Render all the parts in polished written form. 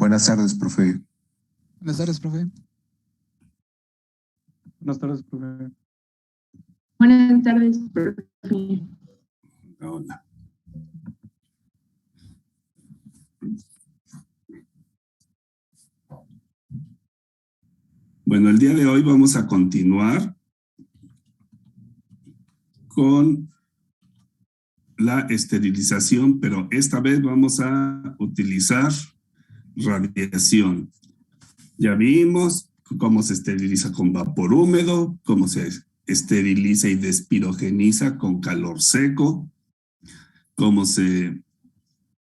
Buenas tardes, profe. Buenas tardes, profe. Buenas tardes, profe. Buenas tardes, profe. Hola. Bueno, el día de hoy vamos a continuar con la esterilización, pero esta vez vamos a utilizar radiación. Ya vimos cómo se esteriliza con vapor húmedo, cómo se esteriliza y despirogeniza con calor seco, cómo se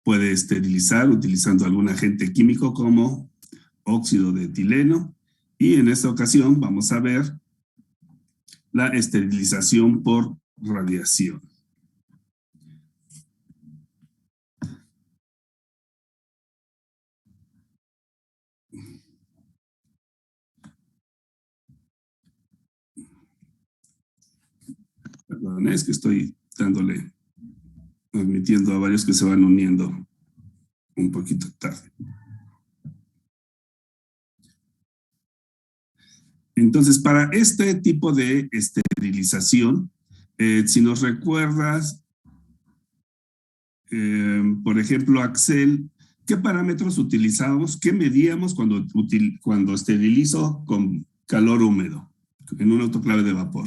puede esterilizar utilizando algún agente químico como óxido de etileno, y en esta ocasión vamos a ver la esterilización por radiación. Perdón, es que estoy transmitiendo a varios que se van uniendo un poquito tarde. Entonces, para este tipo de esterilización, si nos recuerdas, por ejemplo, Axel, ¿qué parámetros utilizamos? ¿Qué medíamos cuando esterilizo con calor húmedo en un autoclave de vapor?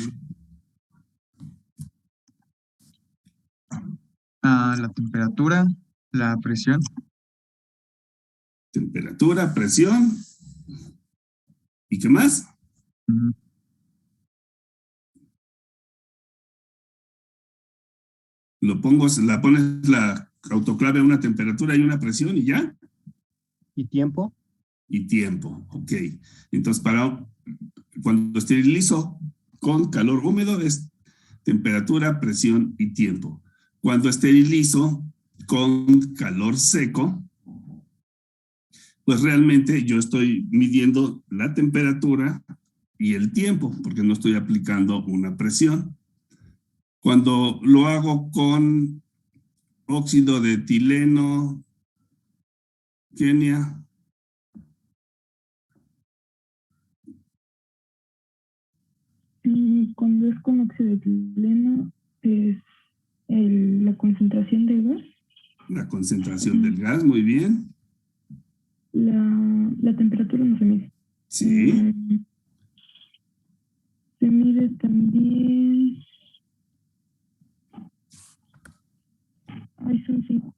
La temperatura, la presión. Temperatura, presión. ¿Y qué más? Pones la autoclave a una temperatura y una presión y ya. ¿Y tiempo? Y tiempo, ok. Entonces, cuando esterilizo con calor húmedo es temperatura, presión y tiempo. Cuando esterilizo con calor seco, pues realmente yo estoy midiendo la temperatura y el tiempo, porque no estoy aplicando una presión. Cuando lo hago con óxido de etileno, Kenia. Cuando es con óxido de etileno, es la concentración del gas. La concentración del gas, muy bien. La temperatura no se mide. Sí. Se mide también. Son cinco.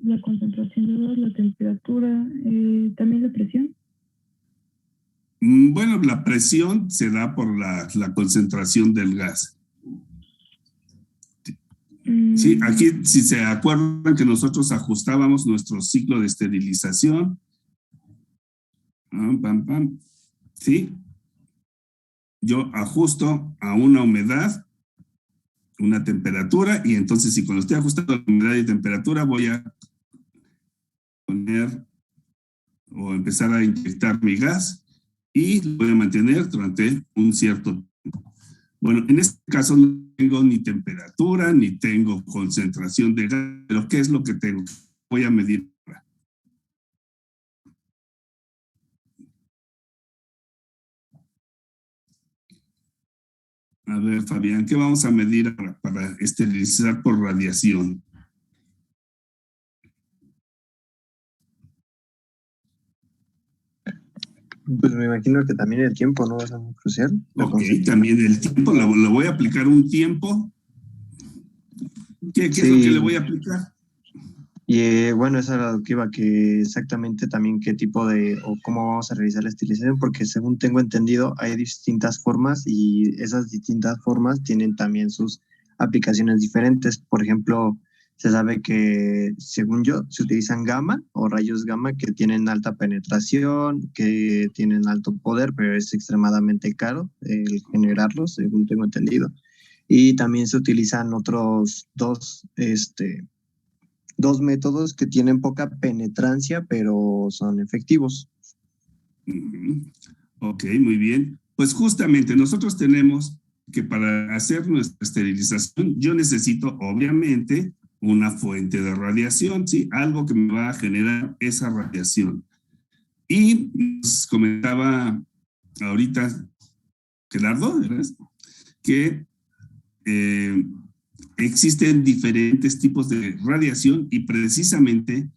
La concentración del gas, la temperatura, también la presión. Bueno, la presión se da por la concentración del gas. Sí, aquí si se acuerdan que nosotros ajustábamos nuestro ciclo de esterilización. Sí. Yo ajusto a una humedad, una temperatura, y entonces si cuando esté ajustando la humedad y temperatura voy a poner o empezar a inyectar mi gas y lo voy a mantener durante un cierto tiempo. Bueno, en este caso no tengo ni temperatura, ni tengo concentración de gas, pero ¿qué es lo que tengo? Voy a medir. A ver, Fabián, ¿qué vamos a medir ahora para esterilizar por radiación? Pues me imagino que también el tiempo no va a ser muy crucial. Ok, también el tiempo, le voy a aplicar un tiempo. ¿Qué es lo que le voy a aplicar? Y bueno, eso era lo que iba, que exactamente también qué tipo o cómo vamos a realizar la esterilización, porque según tengo entendido hay distintas formas y esas distintas formas tienen también sus aplicaciones diferentes. Por ejemplo, se sabe que, según yo, se utilizan gamma o rayos gamma que tienen alta penetración, que tienen alto poder, pero es extremadamente caro el generarlos, según tengo entendido. Y también se utilizan otros dos métodos que tienen poca penetrancia, pero son efectivos. Ok, muy bien. Pues justamente nosotros tenemos que para hacer nuestra esterilización, yo necesito obviamente una fuente de radiación, ¿sí? Algo que me va a generar esa radiación. Y nos comentaba ahorita Gerardo, ¿verdad? Que existen diferentes tipos de radiación y precisamente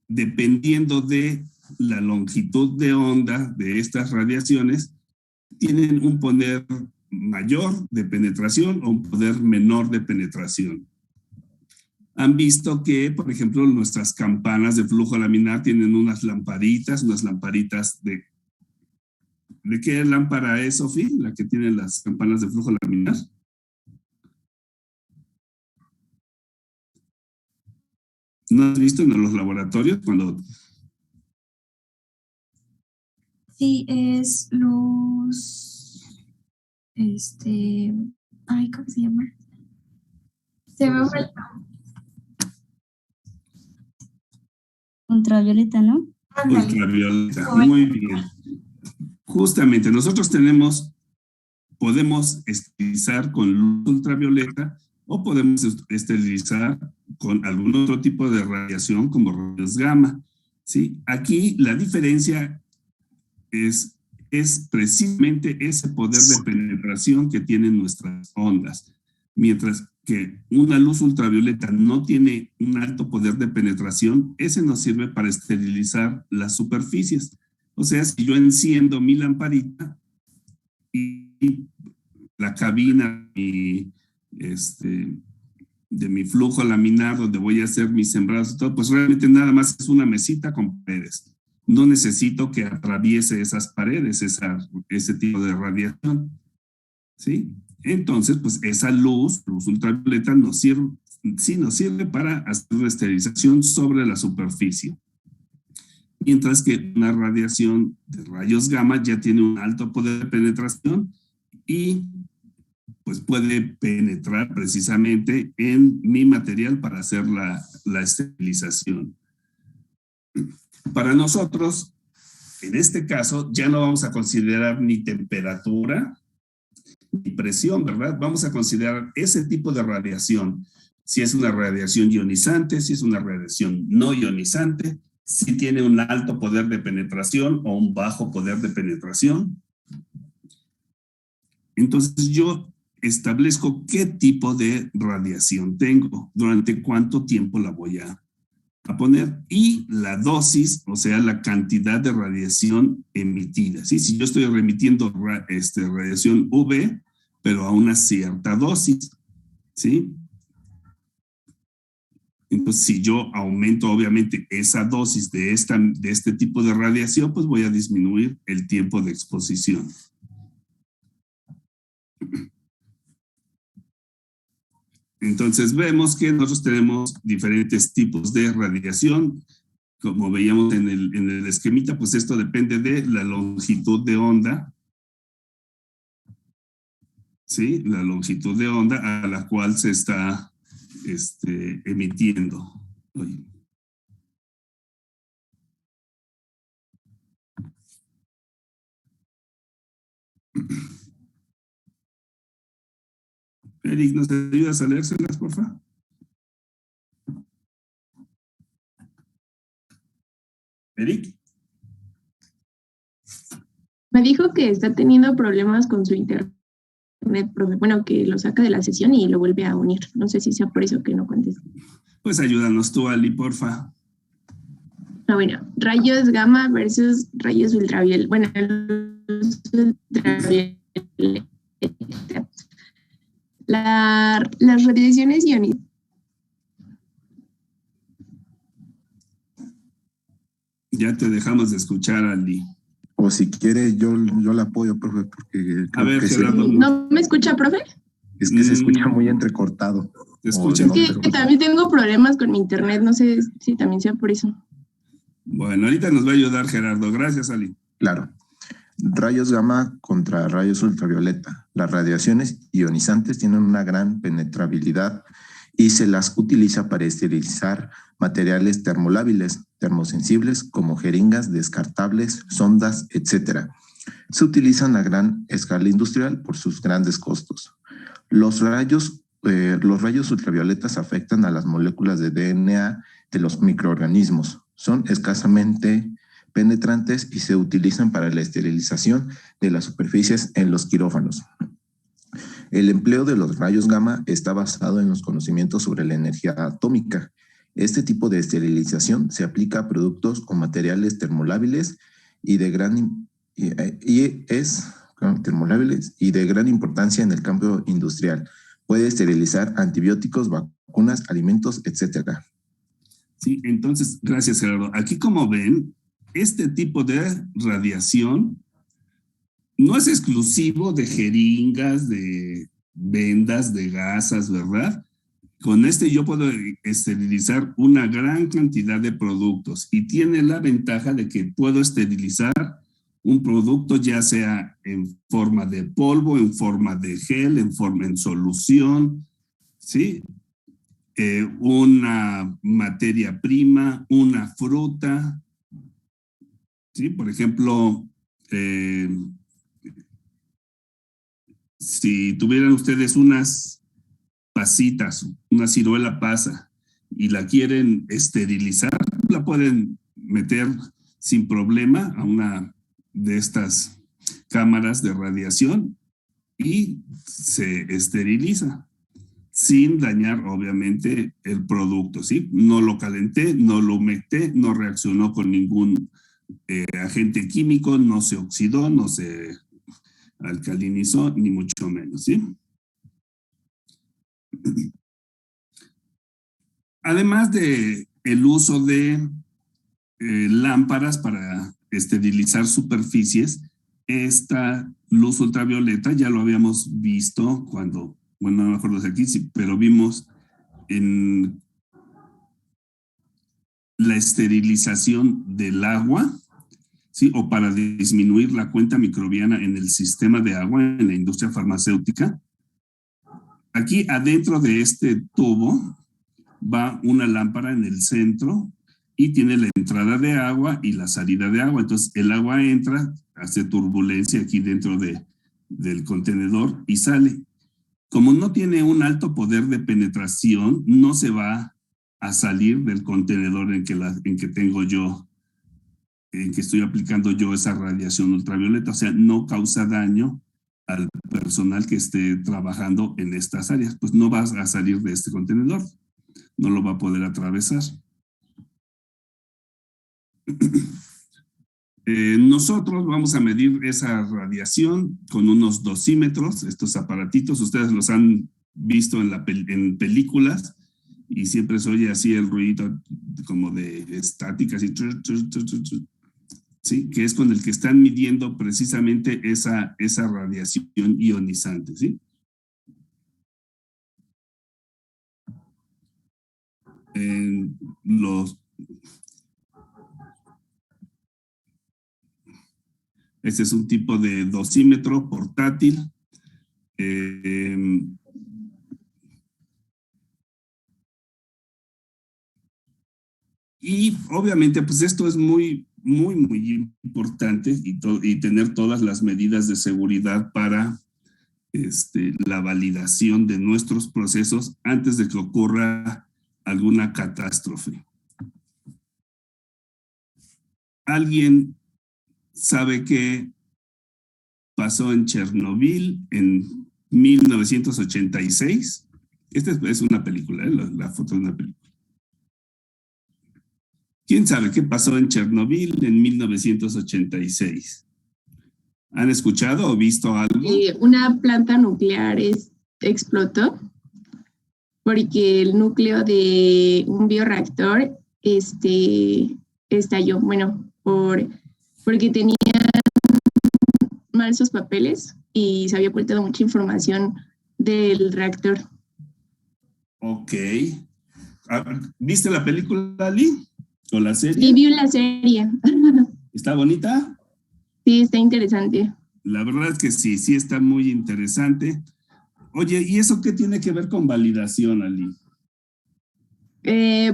dependiendo de la longitud de onda de estas radiaciones, tienen un poder mayor de penetración o un poder menor de penetración. Han visto que, por ejemplo, nuestras campanas de flujo laminar tienen unas lamparitas de... ¿De qué lámpara es, Sofía? La que tiene las campanas de flujo laminar. ¿No has visto en los laboratorios cuando... Sí, es luz, ay, ¿cómo se llama? Se me fue. Ultravioleta, ¿no? Ándale. Ultravioleta, muy bien. Justamente, nosotros podemos esterilizar con luz ultravioleta o podemos esterilizar con algún otro tipo de radiación como rayos gamma, ¿sí? Aquí la diferencia es precisamente ese poder de penetración que tienen nuestras ondas. Mientras que una luz ultravioleta no tiene un alto poder de penetración, ese nos sirve para esterilizar las superficies. O sea, si yo enciendo mi lamparita y la cabina de mi flujo laminar donde voy a hacer mis sembrados y todo, pues realmente nada más es una mesita con paredes. No necesito que atraviese esas paredes, ese tipo de radiación, ¿sí? Entonces, pues esa luz ultravioleta nos sirve para hacer la esterilización sobre la superficie. Mientras que una radiación de rayos gamma ya tiene un alto poder de penetración y pues puede penetrar precisamente en mi material para hacer la esterilización. Para nosotros, en este caso, ya no vamos a considerar ni temperatura ni presión, ¿verdad? Vamos a considerar ese tipo de radiación. Si es una radiación ionizante, si es una radiación no ionizante, si tiene un alto poder de penetración o un bajo poder de penetración. Entonces yo establezco qué tipo de radiación tengo, durante cuánto tiempo la voy a poner y la dosis, o sea, la cantidad de radiación emitida, ¿sí? Si yo estoy remitiendo radiación UV, pero a una cierta dosis, ¿sí? Entonces, si yo aumento obviamente esa dosis de este tipo de radiación, pues voy a disminuir el tiempo de exposición. Entonces vemos que nosotros tenemos diferentes tipos de radiación. Como veíamos en el esquemita, pues esto depende de la longitud de onda. ¿Sí? La longitud de onda a la cual se está emitiendo. Oye. Eric, ¿nos ayudas a leérselas, por favor? Eric. Me dijo que está teniendo problemas con su internet, profe. Bueno, que lo saca de la sesión y lo vuelve a unir. No sé si sea por eso que no contesta. Pues ayúdanos tú, Ali, porfa. Bueno, rayos gamma versus rayos ultravioleta. Bueno, ultravioleta. Las radiaciones ionizantes. Ya te dejamos de escuchar, Ali. O si quiere, yo la apoyo, profe, porque... A ver, Gerardo. ¿No me escucha, profe? Es que se escucha muy entrecortado. Te escucha. Es que también tengo problemas con mi internet, no sé si también sea por eso. Bueno, ahorita nos va a ayudar Gerardo. Gracias, Ali. Claro. Rayos gamma contra rayos ultravioleta. Las radiaciones ionizantes tienen una gran penetrabilidad y se las utiliza para esterilizar materiales termolábiles, termosensibles como jeringas descartables, sondas, etc. Se utilizan a gran escala industrial por sus grandes costos. Los rayos los rayos ultravioletas afectan a las moléculas de DNA de los microorganismos. Son escasamente penetrantes y se utilizan para la esterilización de las superficies en los quirófanos. El empleo de los rayos gamma está basado en los conocimientos sobre la energía atómica. Este tipo de esterilización se aplica a productos o materiales termolábiles y de gran importancia en el campo industrial. Puede esterilizar antibióticos, vacunas, alimentos, etcétera. Sí, entonces, gracias, Gerardo. Aquí, como ven, este tipo de radiación no es exclusivo de jeringas, de vendas, de gasas, ¿verdad? Con este yo puedo esterilizar una gran cantidad de productos y tiene la ventaja de que puedo esterilizar un producto ya sea en forma de polvo, en forma de gel, en solución, ¿sí? Una materia prima, una fruta, ¿sí? Por ejemplo, si tuvieran ustedes unas pasitas, una ciruela pasa y la quieren esterilizar, la pueden meter sin problema a una de estas cámaras de radiación y se esteriliza sin dañar obviamente el producto, ¿sí? No lo calenté, no lo humecté, no reaccionó con ningún agente químico, no se oxidó, no se alcalinizó, ni mucho menos, ¿sí? Además de el uso de lámparas para esterilizar superficies, esta luz ultravioleta ya lo habíamos visto cuando, bueno, no me acuerdo de aquí, sí, pero vimos en la esterilización del agua, ¿sí? O para disminuir la cuenta microbiana en el sistema de agua en la industria farmacéutica. Aquí adentro de este tubo va una lámpara en el centro y tiene la entrada de agua y la salida de agua. Entonces el agua entra, hace turbulencia aquí dentro del contenedor y sale. Como no tiene un alto poder de penetración, no se va a salir del contenedor en que tengo yo, en que estoy aplicando yo esa radiación ultravioleta. O sea, no causa daño al personal que esté trabajando en estas áreas. Pues no va a salir de este contenedor, no lo va a poder atravesar. Nosotros vamos a medir esa radiación con unos dosímetros, estos aparatitos, ustedes los han visto en películas y siempre se oye así el ruido como de estática, así, ¿sí? Que es con el que están midiendo precisamente esa radiación ionizante, ¿sí? Este es un tipo de dosímetro portátil. Y obviamente, pues esto es muy importante y tener todas las medidas de seguridad para la validación de nuestros procesos antes de que ocurra alguna catástrofe. ¿Alguien sabe qué pasó en Chernobyl en 1986? Esta es una película, la foto de una película. ¿Quién sabe qué pasó en Chernobyl en 1986? ¿Han escuchado o visto algo? Una planta nuclear explotó porque el núcleo de un bioreactor estalló. Bueno, porque tenían mal sus papeles y se había ocultado mucha información del reactor. Ok. ¿Viste la película, Ali? ¿O la serie? Sí, vi la serie. ¿Está bonita? Sí, está interesante. La verdad es que sí está muy interesante. Oye, ¿y eso qué tiene que ver con validación, Ali?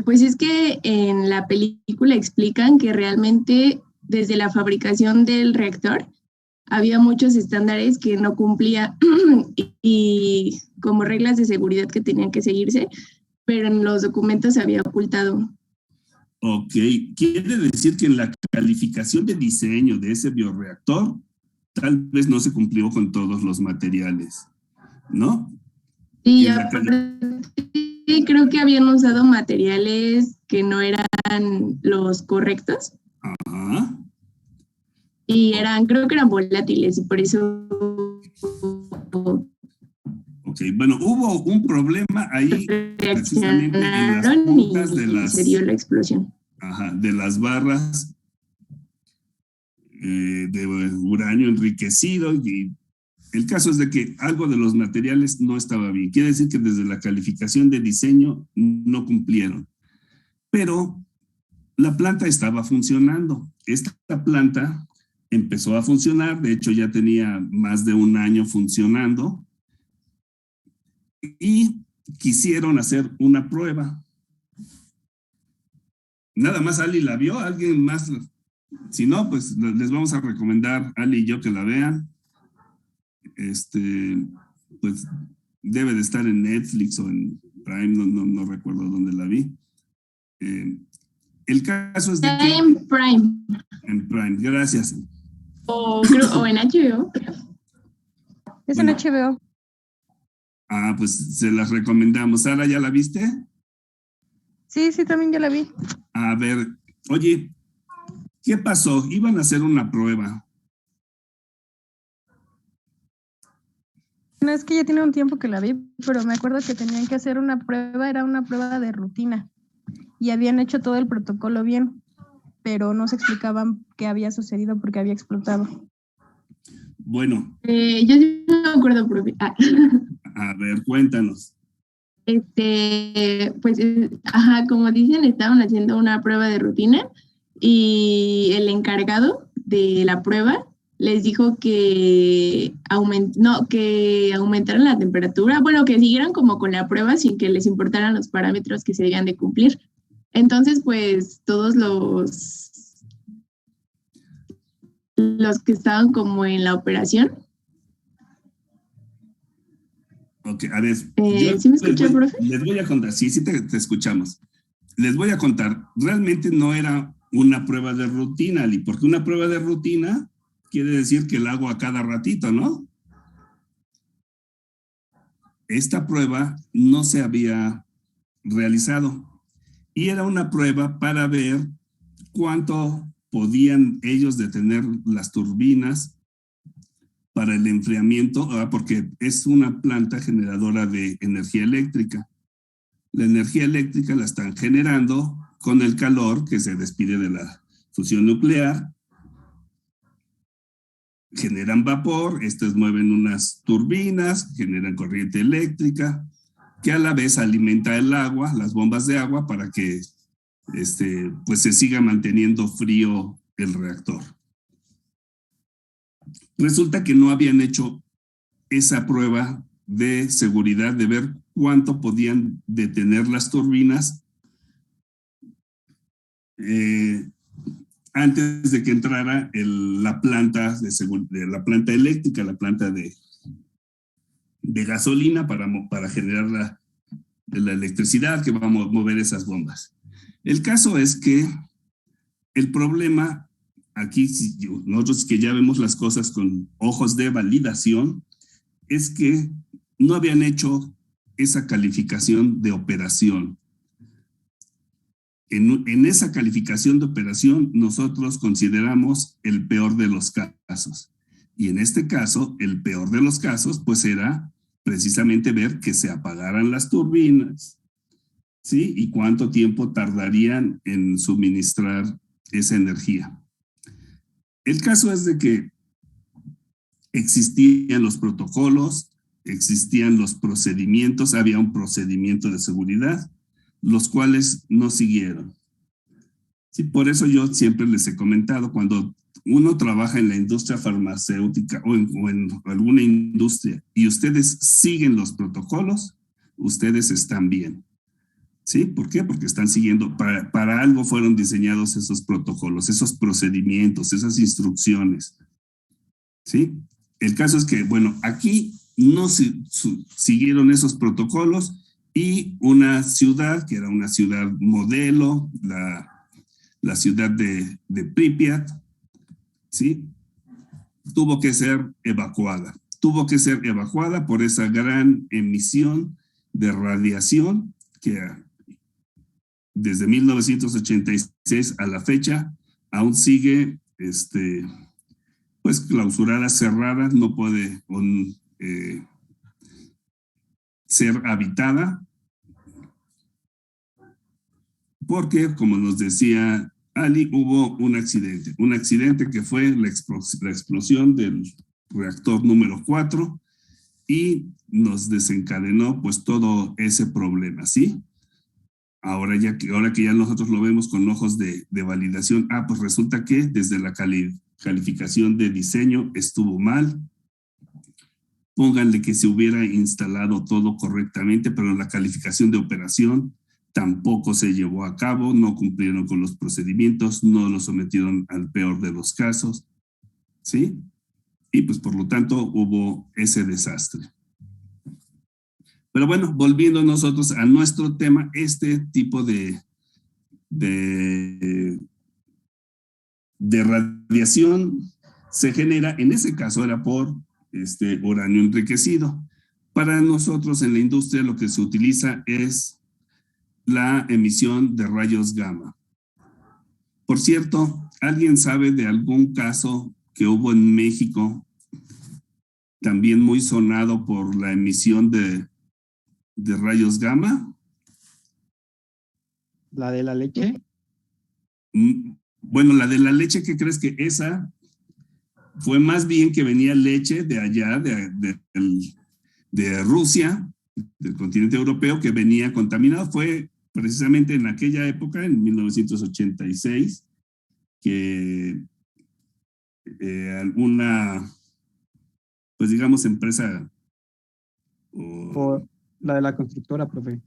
Pues es que en la película explican que realmente desde la fabricación del reactor había muchos estándares que no cumplía y como reglas de seguridad que tenían que seguirse, pero en los documentos se había ocultado. Ok, quiere decir que en la calificación de diseño de ese bioreactor, tal vez no se cumplió con todos los materiales, ¿no? Y en la aparte, creo que habían usado materiales que no eran los correctos. Ajá. Y creo que eran volátiles y por eso... Ok, bueno, hubo un problema ahí precisamente en las puntas de y se dio la explosión. Ajá, de las barras de uranio enriquecido, y el caso es de que algo de los materiales no estaba bien. Quiere decir que desde la calificación de diseño no cumplieron. Pero la planta estaba funcionando. Esta planta empezó a funcionar, de hecho ya tenía más de un año funcionando, y quisieron hacer una prueba. Nada más Ali la vio, alguien más. Si no, pues les vamos a recomendar, Ali y yo, que la vean. Pues debe de estar en Netflix o en Prime, no recuerdo dónde la vi. El caso es de que... En Prime. En Prime, gracias. O en HBO. Es en HBO. Ah, pues se las recomendamos. Sara, ¿ya la viste? Sí, también ya la vi. A ver, oye, ¿qué pasó? Iban a hacer una prueba. No, es que ya tiene un tiempo que la vi, pero me acuerdo que tenían que hacer una prueba, era una prueba de rutina. Y habían hecho todo el protocolo bien, pero no se explicaban qué había sucedido porque había explotado. Bueno. Yo sí me acuerdo, profe. A ver, cuéntanos. Pues, como dicen, estaban haciendo una prueba de rutina y el encargado de la prueba les dijo que aumentaran la temperatura, bueno, que siguieran como con la prueba sin que les importaran los parámetros que se debían de cumplir. Entonces, pues, todos los que estaban como en la operación. Ok, a ver. ¿Sí me escuchó, profe? Les voy a contar, sí, te escuchamos. Les voy a contar, realmente no era una prueba de rutina, Ali, porque una prueba de rutina quiere decir que la hago a cada ratito, ¿no? Esta prueba no se había realizado y era una prueba para ver cuánto podían ellos detener las turbinas para el enfriamiento, porque es una planta generadora de energía eléctrica. La energía eléctrica la están generando con el calor que se despide de la fusión nuclear. Generan vapor, estas mueven unas turbinas, generan corriente eléctrica, que a la vez alimenta el agua, las bombas de agua, para que pues se siga manteniendo frío el reactor. Resulta que no habían hecho esa prueba de seguridad de ver cuánto podían detener las turbinas antes de que entrara la planta la planta eléctrica, la planta de gasolina para generar la electricidad que va a mover esas bombas. El caso es que el problema aquí, nosotros que ya vemos las cosas con ojos de validación, es que no habían hecho esa calificación de operación. En esa calificación de operación nosotros consideramos el peor de los casos. Y en este caso, el peor de los casos, pues era precisamente ver que se apagaran las turbinas, ¿sí? Y cuánto tiempo tardarían en suministrar esa energía. El caso es de que existían los protocolos, existían los procedimientos, había un procedimiento de seguridad, los cuales no siguieron. Sí, por eso yo siempre les he comentado, cuando uno trabaja en la industria farmacéutica o en alguna industria y ustedes siguen los protocolos, ustedes están bien. ¿Sí? ¿Por qué? Porque están siguiendo, para algo fueron diseñados esos protocolos, esos procedimientos, esas instrucciones. ¿Sí? El caso es que, bueno, aquí no siguieron esos protocolos y una ciudad, que era una ciudad modelo, la ciudad de Pripyat, ¿sí? Tuvo que ser evacuada. Tuvo que ser evacuada por esa gran emisión de radiación que desde 1986 a la fecha aún sigue pues clausurada, cerrada, no puede ser habitada, porque, como nos decía Ali, hubo un accidente que fue la explosión del reactor número 4 y nos desencadenó pues todo ese problema, ¿sí? Ahora que ya nosotros lo vemos con ojos de validación, pues resulta que desde la calificación de diseño estuvo mal. Pónganle que se hubiera instalado todo correctamente, pero la calificación de operación tampoco se llevó a cabo, no cumplieron con los procedimientos, no lo sometieron al peor de los casos, ¿sí? Y pues por lo tanto hubo ese desastre. Pero bueno, volviendo nosotros a nuestro tema, este tipo de radiación se genera, en ese caso era por uranio enriquecido. Para nosotros en la industria lo que se utiliza es la emisión de rayos gamma. Por cierto, ¿alguien sabe de algún caso que hubo en México también muy sonado por la emisión de rayos gamma? ¿La de la leche? Bueno, la de la leche, ¿qué crees? Que esa fue más bien que venía leche de allá, de Rusia, del continente europeo, que venía contaminado. Fue precisamente en aquella época, en 1986, que alguna, pues digamos, empresa... Por la de la constructora, profe.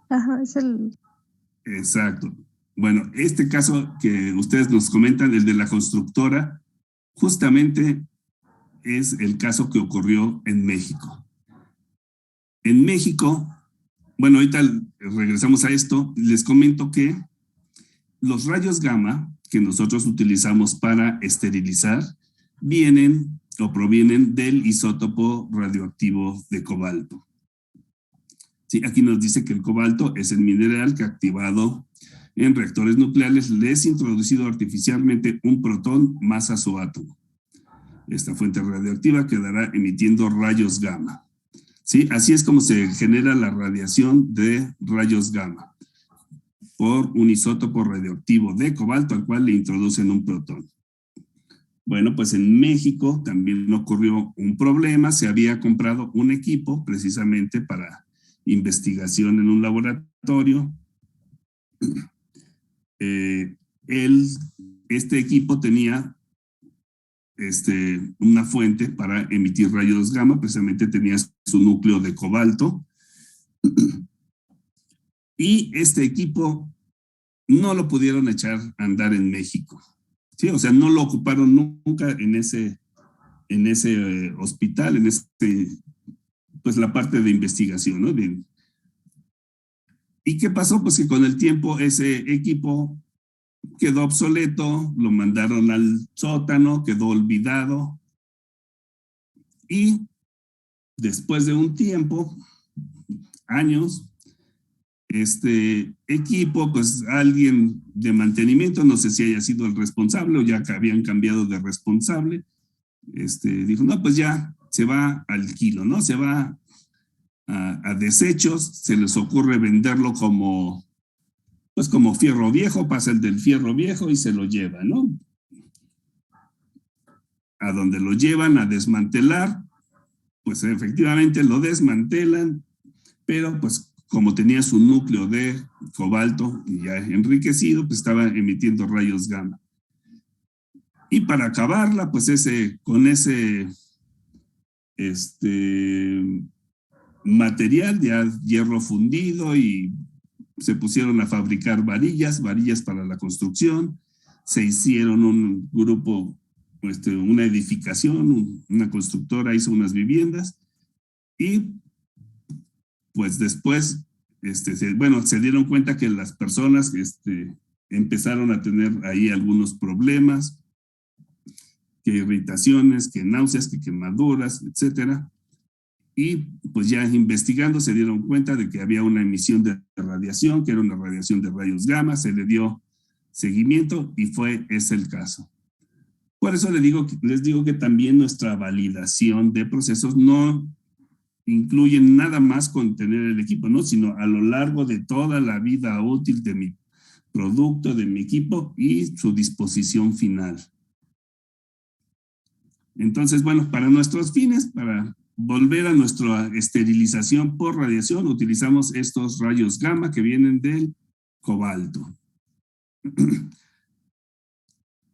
Ajá, es el... Exacto. Bueno, este caso que ustedes nos comentan, el de la constructora, justamente es el caso que ocurrió en México. En México, bueno, ahorita regresamos a esto, les comento que los rayos gamma que nosotros utilizamos para esterilizar vienen o provienen del isótopo radioactivo de cobalto. Sí, aquí nos dice que el cobalto es el mineral que activado en reactores nucleares le es introducido artificialmente un protón más a su átomo. Esta fuente radioactiva quedará emitiendo rayos gamma. ¿Sí? Así es como se genera la radiación de rayos gamma, por un isótopo radioactivo de cobalto al cual le introducen un protón. Bueno, pues en México también ocurrió un problema. Se había comprado un equipo precisamente para investigación en un laboratorio. Este equipo tenía una fuente para emitir rayos gamma, precisamente tenía su núcleo de cobalto. Y este equipo no lo pudieron echar a andar en México. Sí, o sea, no lo ocuparon nunca en ese hospital, pues la parte de investigación, ¿no? ¿Y qué pasó? Pues que con el tiempo ese equipo quedó obsoleto, lo mandaron al sótano, quedó olvidado. Y después de un tiempo, años, este equipo, pues alguien de mantenimiento, no sé si haya sido el responsable o ya que habían cambiado de responsable, dijo, no, pues ya se va al kilo, ¿no? Se va a desechos, se les ocurre venderlo como fierro viejo, pasa el del fierro viejo y se lo lleva, ¿no? A donde lo llevan a desmantelar, pues efectivamente lo desmantelan, pero pues como tenía su núcleo de cobalto y ya enriquecido, pues estaba emitiendo rayos gamma. Y para acabarla, pues con ese material, ya hierro fundido, y se pusieron a fabricar varillas para la construcción, se hicieron un grupo, una edificación, una constructora hizo unas viviendas, Y pues después, se dieron cuenta que las personas empezaron a tener ahí algunos problemas, que irritaciones, que náuseas, que quemaduras, etcétera. Y pues ya investigando se dieron cuenta de que había una emisión de radiación, que era una radiación de rayos gamma, se le dio seguimiento y ese el caso. Por eso les digo que también nuestra validación de procesos no incluye nada más con tener el equipo, ¿no? Sino a lo largo de toda la vida útil de mi producto, de mi equipo y su disposición final. Entonces, bueno, para nuestros fines, para volver a nuestra esterilización por radiación, utilizamos estos rayos gamma que vienen del cobalto.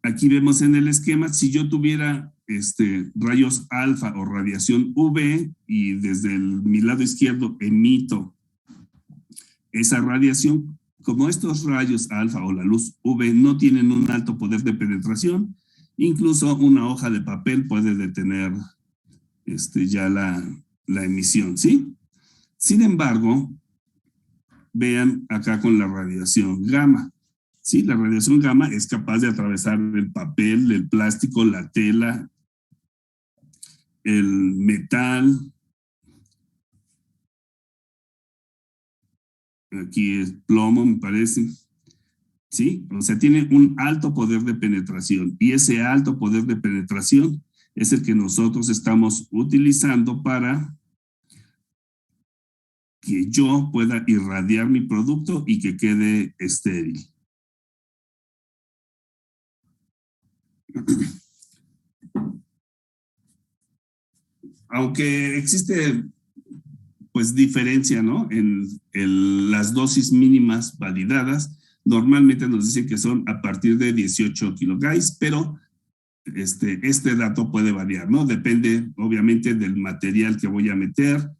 Aquí vemos en el esquema, si yo tuviera rayos alfa o radiación UV y desde mi lado izquierdo emito esa radiación, como estos rayos alfa o la luz UV no tienen un alto poder de penetración, incluso una hoja de papel puede detener ya la emisión, ¿sí? Sin embargo, vean acá con la radiación gamma. Sí, la radiación gamma es capaz de atravesar el papel, el plástico, la tela, el metal. Aquí es plomo, me parece. ¿Sí? O sea, tiene un alto poder de penetración y ese alto poder de penetración es el que nosotros estamos utilizando para que yo pueda irradiar mi producto y que quede estéril. Aunque existe pues diferencia, ¿no? En las dosis mínimas validadas, normalmente nos dicen que son a partir de 18 kilogauss, pero este dato puede variar, ¿no? Depende obviamente del material que voy a meter.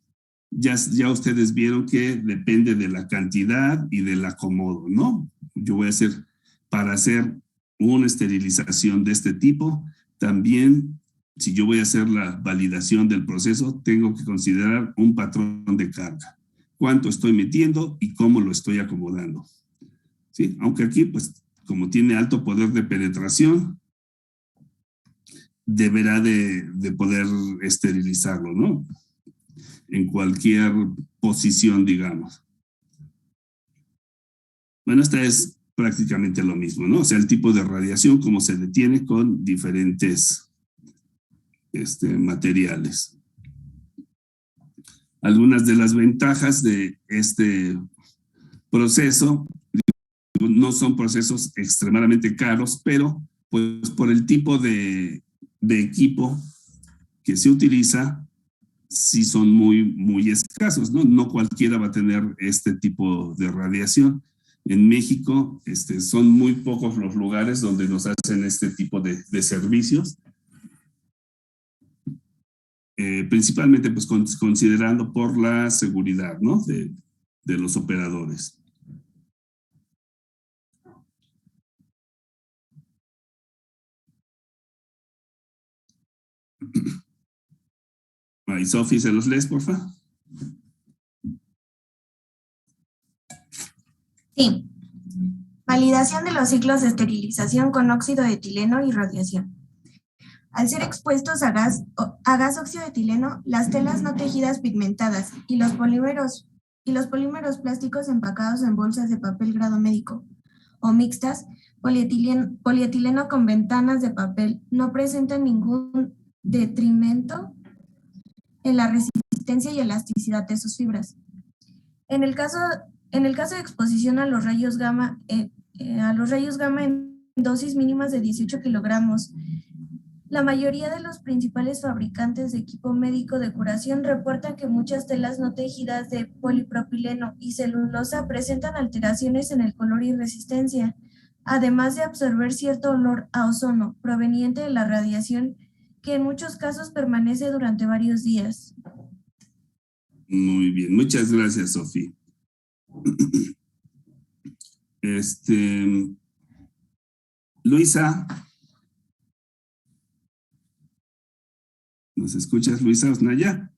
Ya ustedes vieron que depende de la cantidad y del acomodo, ¿no? Yo voy a hacer, para hacer una esterilización de este tipo, también, si yo voy a hacer la validación del proceso, tengo que considerar un patrón de carga. Cuánto estoy metiendo y cómo lo estoy acomodando. ¿Sí? Aunque aquí, pues, como tiene alto poder de penetración, deberá de poder esterilizarlo, ¿no? En cualquier posición, digamos. Bueno, esta es prácticamente lo mismo, ¿no? O sea, el tipo de radiación, cómo se detiene con diferentes materiales. Algunas de las ventajas de este proceso, no son procesos extremadamente caros, pero pues por el tipo de equipo que se utiliza, sí son muy escasos, ¿no? No cualquiera va a tener este tipo de radiación. En México son muy pocos los lugares donde nos hacen este tipo de servicios. Principalmente pues considerando por la seguridad, ¿no? de los operadores. Ahí, Sofi, ¿se los lees, por favor? Sí. Validación de los ciclos de esterilización con óxido de etileno y radiación. Al ser expuestos a gas óxido de etileno, las telas no tejidas pigmentadas y los polímeros plásticos empacados en bolsas de papel grado médico o mixtas, polietileno con ventanas de papel, no presentan ningún detrimento en la resistencia y elasticidad de sus fibras. En el caso de exposición a los rayos gamma, en dosis mínimas de 18 kilogramos, la mayoría de los principales fabricantes de equipo médico de curación reportan que muchas telas no tejidas de polipropileno y celulosa presentan alteraciones en el color y resistencia, además de absorber cierto olor a ozono proveniente de la radiación que en muchos casos permanece durante varios días. Muy bien, muchas gracias, Sofía. Luisa. ¿Nos escuchas, Luisa Osnaya?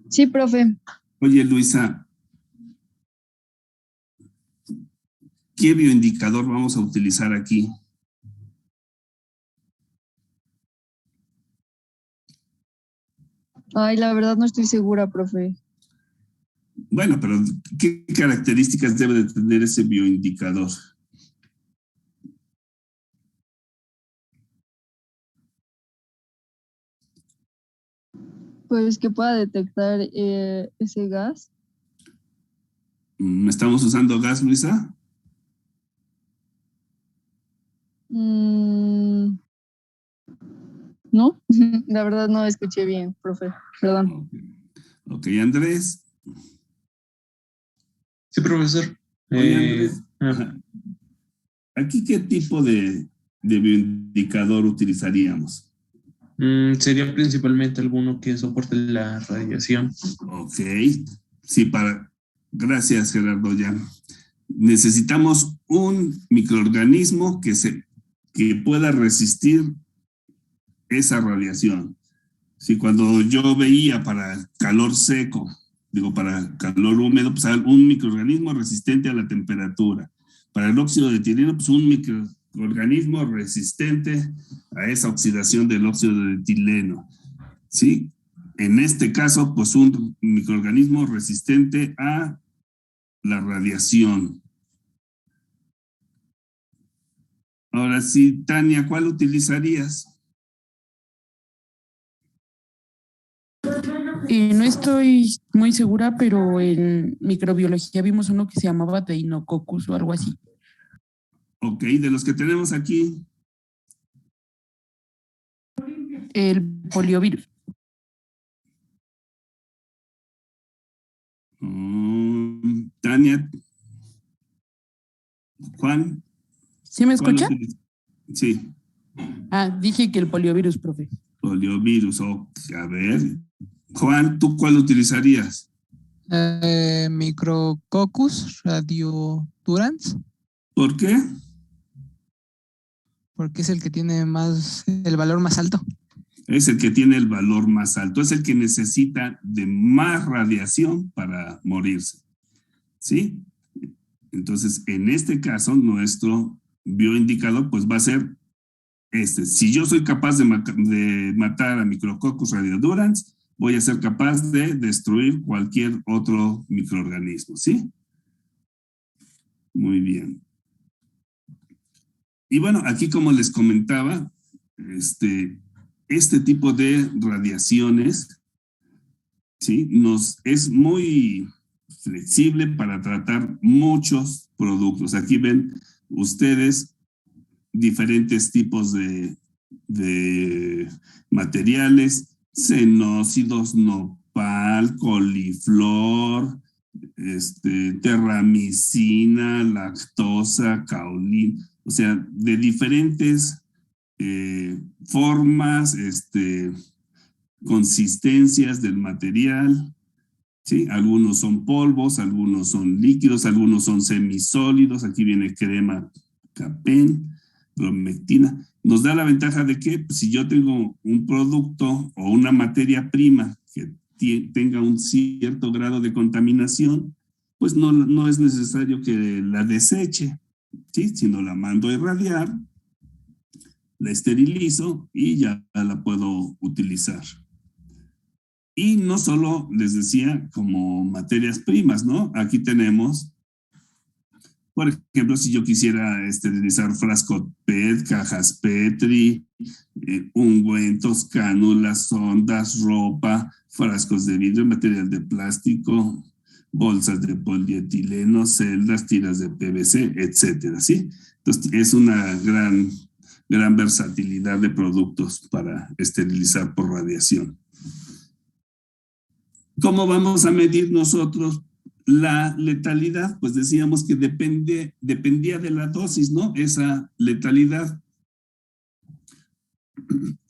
Sí, profe. Oye, Luisa, ¿qué bioindicador vamos a utilizar aquí? Ay, la verdad no estoy segura, profe. Bueno, pero ¿qué características debe de tener ese bioindicador? Pues que pueda detectar ese gas. ¿Estamos usando gas, Luisa? No, la verdad no escuché bien, profe. Perdón. Ok, Andrés. Sí, profesor. Oye, Andrés, ¿aquí qué tipo de bioindicador utilizaríamos? Sería principalmente alguno que soporte la radiación. Ok, sí, gracias, Gerardo, ya. Necesitamos un microorganismo que pueda resistir esa radiación. Sí, cuando yo veía para calor seco, para calor húmedo, pues un microorganismo resistente a la temperatura. Para el óxido de etileno, pues un microorganismo resistente a esa oxidación del óxido de etileno. ¿Sí? En este caso, pues un microorganismo resistente a la radiación. Ahora sí, Tania, ¿cuál utilizarías? No estoy muy segura, pero en microbiología vimos uno que se llamaba Deinococcus o algo así. Ok, de los que tenemos aquí. El poliovirus. Tania. Juan. ¿Sí me escucha? Sí. Dije que el poliovirus, profe. Poliovirus, a ver. Juan, ¿tú cuál utilizarías? Micrococcus radiodurans. ¿Por qué? Porque es el que tiene el valor más alto. Es el que tiene el valor más alto, es el que necesita de más radiación para morirse. ¿Sí? Entonces, en este caso, nuestro bioindicador pues va a ser este. Si yo soy capaz de matar a Micrococcus radiodurans, voy a ser capaz de destruir cualquier otro microorganismo, ¿sí? Muy bien. Y bueno, aquí como les comentaba, este tipo de radiaciones, ¿sí? Es muy flexible para tratar muchos productos. Aquí ven ustedes diferentes tipos de materiales, xenócidos, nopal, coliflor, terramicina, lactosa, caolín, o sea, de diferentes formas, consistencias del material, ¿sí? Algunos son polvos, algunos son líquidos, algunos son semisólidos, aquí viene crema capén, bromectina. Nos da la ventaja de que pues, si yo tengo un producto o una materia prima que tenga un cierto grado de contaminación, pues no es necesario que la deseche, ¿sí? Sino la mando a irradiar, la esterilizo y ya la puedo utilizar. Y no solo, les decía, como materias primas, ¿no? Aquí tenemos, por ejemplo, si yo quisiera esterilizar frascos PET, cajas Petri, ungüentos, cánulas, sondas, ropa, frascos de vidrio, material de plástico, bolsas de polietileno, celdas, tiras de PVC, etcétera, ¿sí? Entonces, es una gran versatilidad de productos para esterilizar por radiación. ¿Cómo vamos a medir nosotros la letalidad? Pues decíamos que dependía de la dosis, ¿no? Esa letalidad.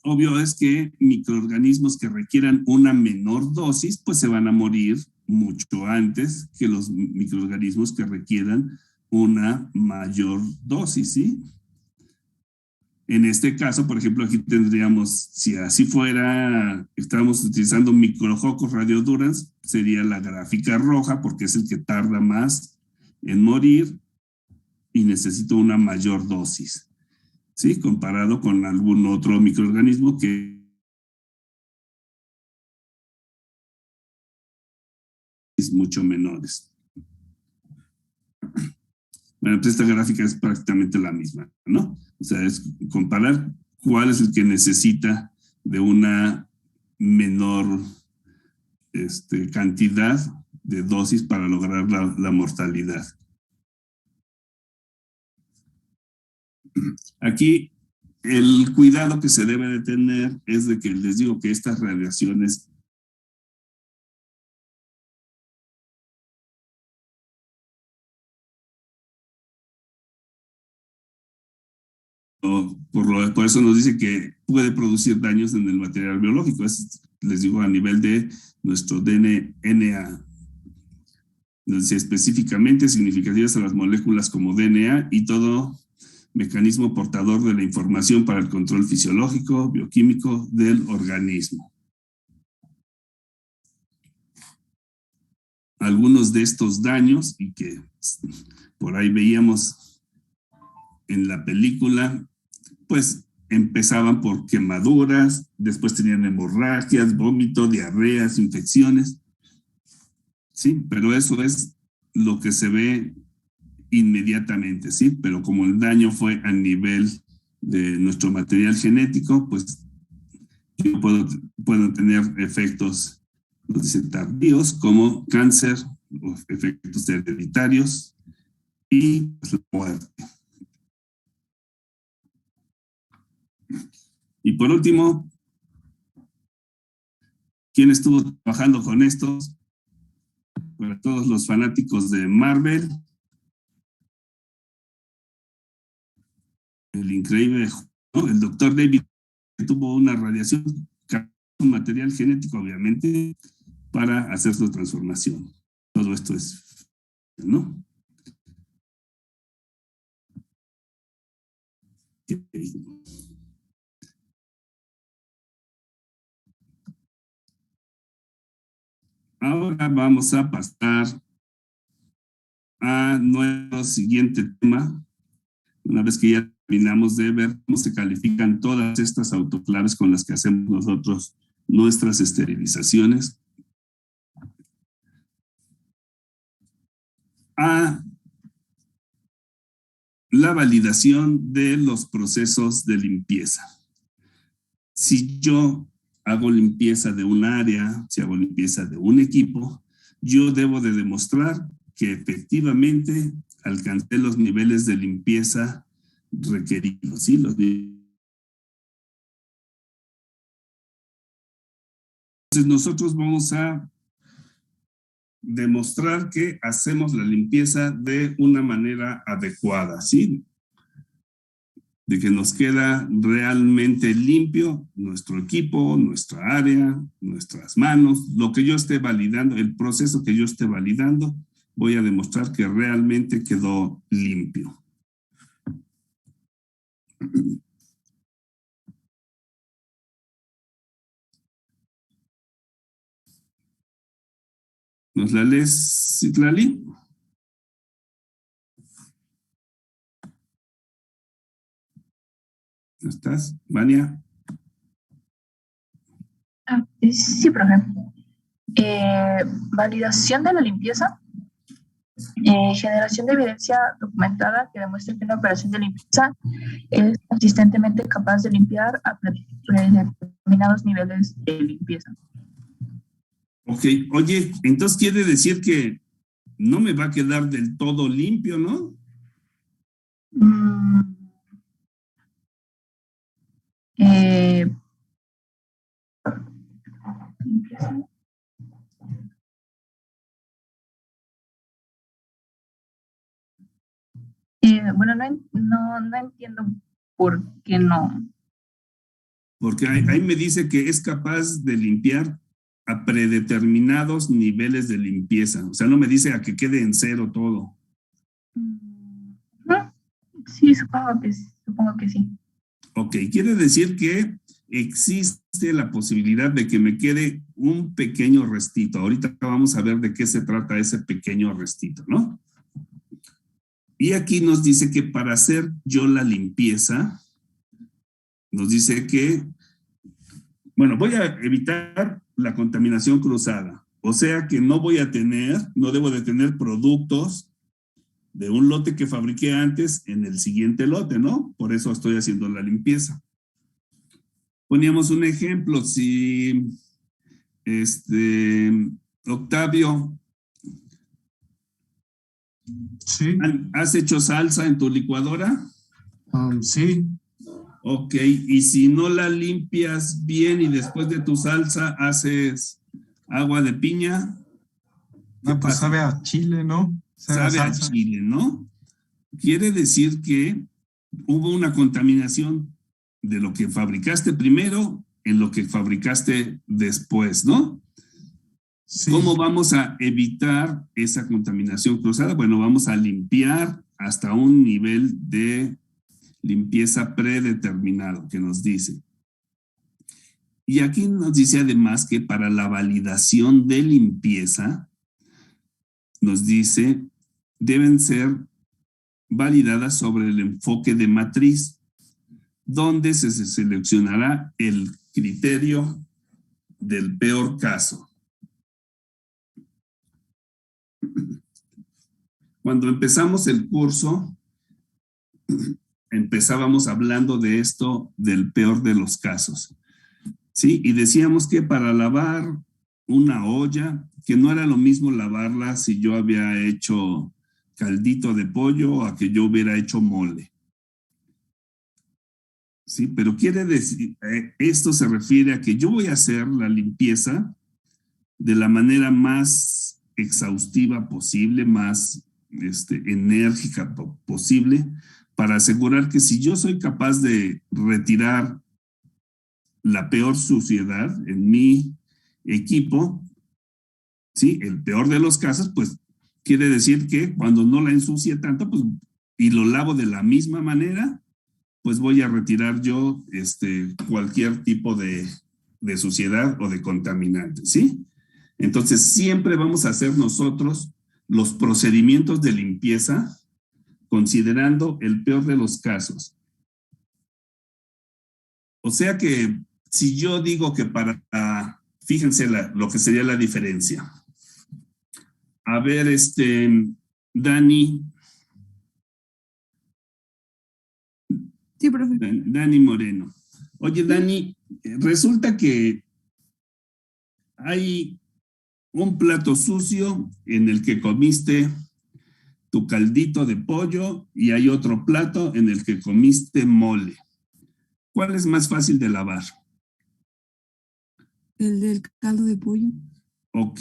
Obvio es que microorganismos que requieran una menor dosis, pues se van a morir mucho antes que los microorganismos que requieran una mayor dosis, ¿sí? En este caso, por ejemplo, aquí tendríamos, si así fuera, estamos utilizando microfocos radiodurans, sería la gráfica roja porque es el que tarda más en morir y necesita una mayor dosis, ¿sí? Comparado con algún otro microorganismo que es mucho menores. Bueno, pues esta gráfica es prácticamente la misma, ¿no? O sea, es comparar cuál es el que necesita de una menor cantidad de dosis para lograr la mortalidad. Aquí el cuidado que se debe de tener es de que les digo que estas radiaciones por eso nos dice que puede producir daños en el material biológico. Les digo, a nivel de nuestro DNA. Nos dice específicamente significativas a las moléculas como DNA y todo mecanismo portador de la información para el control fisiológico, bioquímico del organismo. Algunos de estos daños, y que por ahí veíamos en la película, pues empezaban por quemaduras, después tenían hemorragias, vómito, diarreas, infecciones. Sí, pero eso es lo que se ve inmediatamente, ¿sí? Pero como el daño fue a nivel de nuestro material genético, pues yo puedo tener efectos, nos dice, tardíos, como cáncer, o efectos hereditarios y pues, la muerte. Y por último, ¿quién estuvo trabajando con estos? Para todos los fanáticos de Marvel, el increíble, ¿no? El doctor David tuvo una radiación, un material genético, obviamente, para hacer su transformación. Todo esto es, ¿no? Okay. Ahora vamos a pasar a nuestro siguiente tema. Una vez que ya terminamos de ver cómo se califican todas estas autoclaves con las que hacemos nosotros nuestras esterilizaciones, a la validación de los procesos de limpieza. Si yo hago limpieza de un área, si hago limpieza de un equipo, yo debo de demostrar que efectivamente alcancé los niveles de limpieza requeridos, ¿sí? Entonces nosotros vamos a demostrar que hacemos la limpieza de una manera adecuada, ¿sí? De que nos queda realmente limpio nuestro equipo, nuestra área, nuestras manos, lo que yo esté validando, el proceso que yo esté validando, voy a demostrar que realmente quedó limpio. ¿Nos la lees, Citlali? ¿Estás, Vania? Sí, profe. Validación de la limpieza. Generación de evidencia documentada que demuestre que una operación de limpieza es consistentemente capaz de limpiar a determinados niveles de limpieza. Ok, oye, entonces quiere decir que no me va a quedar del todo limpio, ¿no? Bueno, no entiendo por qué no. Porque ahí me dice que es capaz de limpiar a predeterminados niveles de limpieza. O sea, no me dice a que quede en cero todo. Sí, supongo que sí. Ok, quiere decir que existe la posibilidad de que me quede un pequeño restito. Ahorita vamos a ver de qué se trata ese pequeño restito, ¿no? Y aquí nos dice que para hacer yo la limpieza, nos dice que, bueno, voy a evitar la contaminación cruzada. O sea que no debo de tener productos de un lote que fabriqué antes en el siguiente lote, ¿no? Por eso estoy haciendo la limpieza. Poníamos un ejemplo, si Octavio, sí. ¿Has hecho salsa en tu licuadora? Sí. Ok, y si no la limpias bien y después de tu salsa haces agua de piña, pues sabe a chile, ¿no? Sabe a chile, ¿no? Quiere decir que hubo una contaminación de lo que fabricaste primero en lo que fabricaste después, ¿no? Sí. ¿Cómo vamos a evitar esa contaminación cruzada? Bueno, vamos a limpiar hasta un nivel de limpieza predeterminado que nos dice. Y aquí nos dice además que para la validación de limpieza, nos dice, deben ser validadas sobre el enfoque de matriz, donde se seleccionará el criterio del peor caso. Cuando empezamos el curso, empezábamos hablando de esto, del peor de los casos, ¿sí? Y decíamos que para lavar una olla, que no era lo mismo lavarla si yo había hecho caldito de pollo o a que yo hubiera hecho mole. Sí, pero quiere decir, esto se refiere a que yo voy a hacer la limpieza de la manera más exhaustiva posible, más enérgica posible, para asegurar que si yo soy capaz de retirar la peor suciedad en mi equipo, ¿sí? El peor de los casos, pues quiere decir que cuando no la ensucie tanto, pues, y lo lavo de la misma manera, pues voy a retirar yo cualquier tipo de suciedad o de contaminante, ¿sí? Entonces, siempre vamos a hacer nosotros los procedimientos de limpieza considerando el peor de los casos. O sea que si yo digo que fíjense lo que sería la diferencia. A ver, Dani. Sí, profe. Dani Moreno. Oye, Dani, resulta que hay un plato sucio en el que comiste tu caldito de pollo y hay otro plato en el que comiste mole. ¿Cuál es más fácil de lavar? El del caldo de pollo. Ok.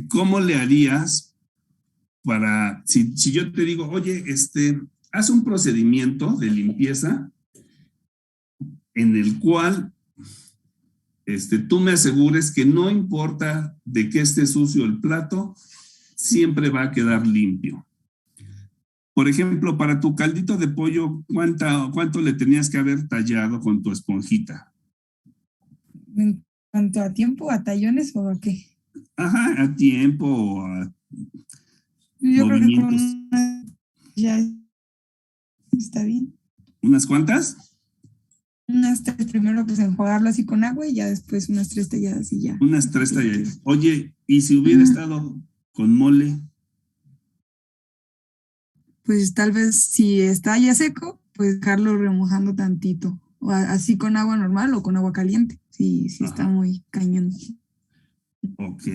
¿Cómo le harías para, si yo te digo, oye, haz un procedimiento de limpieza en el cual tú me asegures que no importa de qué esté sucio el plato, siempre va a quedar limpio? Por ejemplo, para tu caldito de pollo, ¿cuánto le tenías que haber tallado con tu esponjita? ¿En cuanto a tiempo, a tallones o a qué? Ajá, a tiempo o a yo movimientos. Creo que con ya está bien. ¿Unas cuantas? Unas 3 primero, pues enjuagarlo así con agua y ya después unas 3 talladas y ya. Unas 3 talladas. Oye, ¿y si hubiera estado con mole? Pues tal vez si está ya seco, pues dejarlo remojando tantito. O así con agua normal o con agua caliente, si está muy cañón. Ok.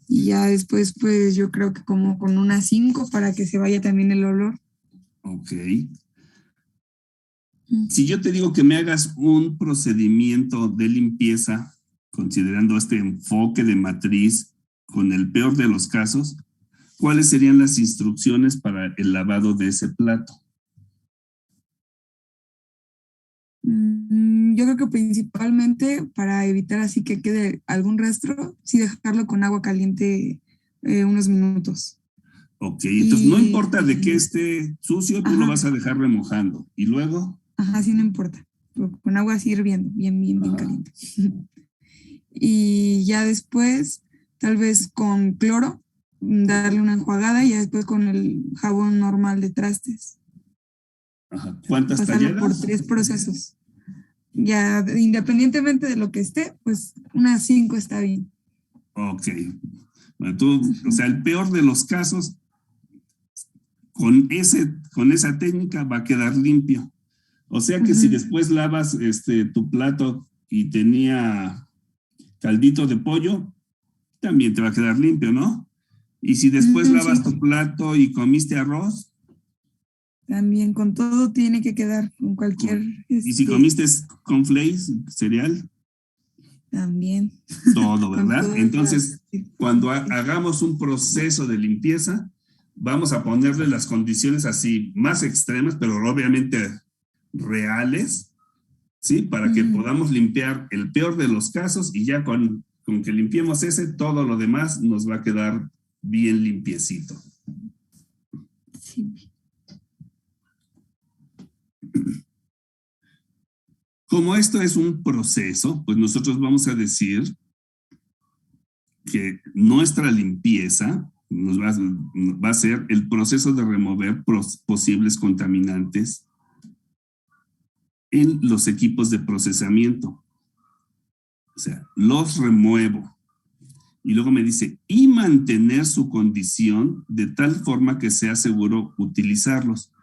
Y ya después, pues yo creo que como con unas 5 para que se vaya también el olor. Ok. Si yo te digo que me hagas un procedimiento de limpieza, considerando este enfoque de matriz con el peor de los casos, ¿cuáles serían las instrucciones para el lavado de ese plato? Yo creo que principalmente para evitar así que quede algún rastro, sí dejarlo con agua caliente unos minutos. Ok, entonces no importa de que esté sucio, tú lo vas a dejar remojando. ¿Y luego? Ajá, sí, no importa. Con agua así hirviendo, bien caliente. Y ya después, tal vez con cloro, darle una enjuagada y ya después con el jabón normal de trastes. Ajá. ¿Cuántas Pasarlo por talladas? 3 procesos. Ya, independientemente de lo que esté, pues unas 5 está bien. Ok. Bueno, o sea, el peor de los casos, con esa técnica va a quedar limpio. O sea que si después lavas tu plato y tenía caldito de pollo, también te va a quedar limpio, ¿no? Y si después lavas tu plato y comiste arroz. También con todo tiene que quedar, con cualquier... Y si comiste cornflakes, cereal. También. Todo, ¿verdad? Todo. Entonces, cuando hagamos un proceso de limpieza, vamos a ponerle las condiciones así, más extremas, pero obviamente reales, ¿sí? Para que podamos limpiar el peor de los casos y ya con que limpiemos ese, todo lo demás nos va a quedar bien limpiecito. Sí. Como esto es un proceso, pues nosotros vamos a decir que nuestra limpieza va a ser el proceso de remover posibles contaminantes en los equipos de procesamiento. O sea, los remuevo. Y luego me dice, y mantener su condición de tal forma que sea seguro utilizarlos.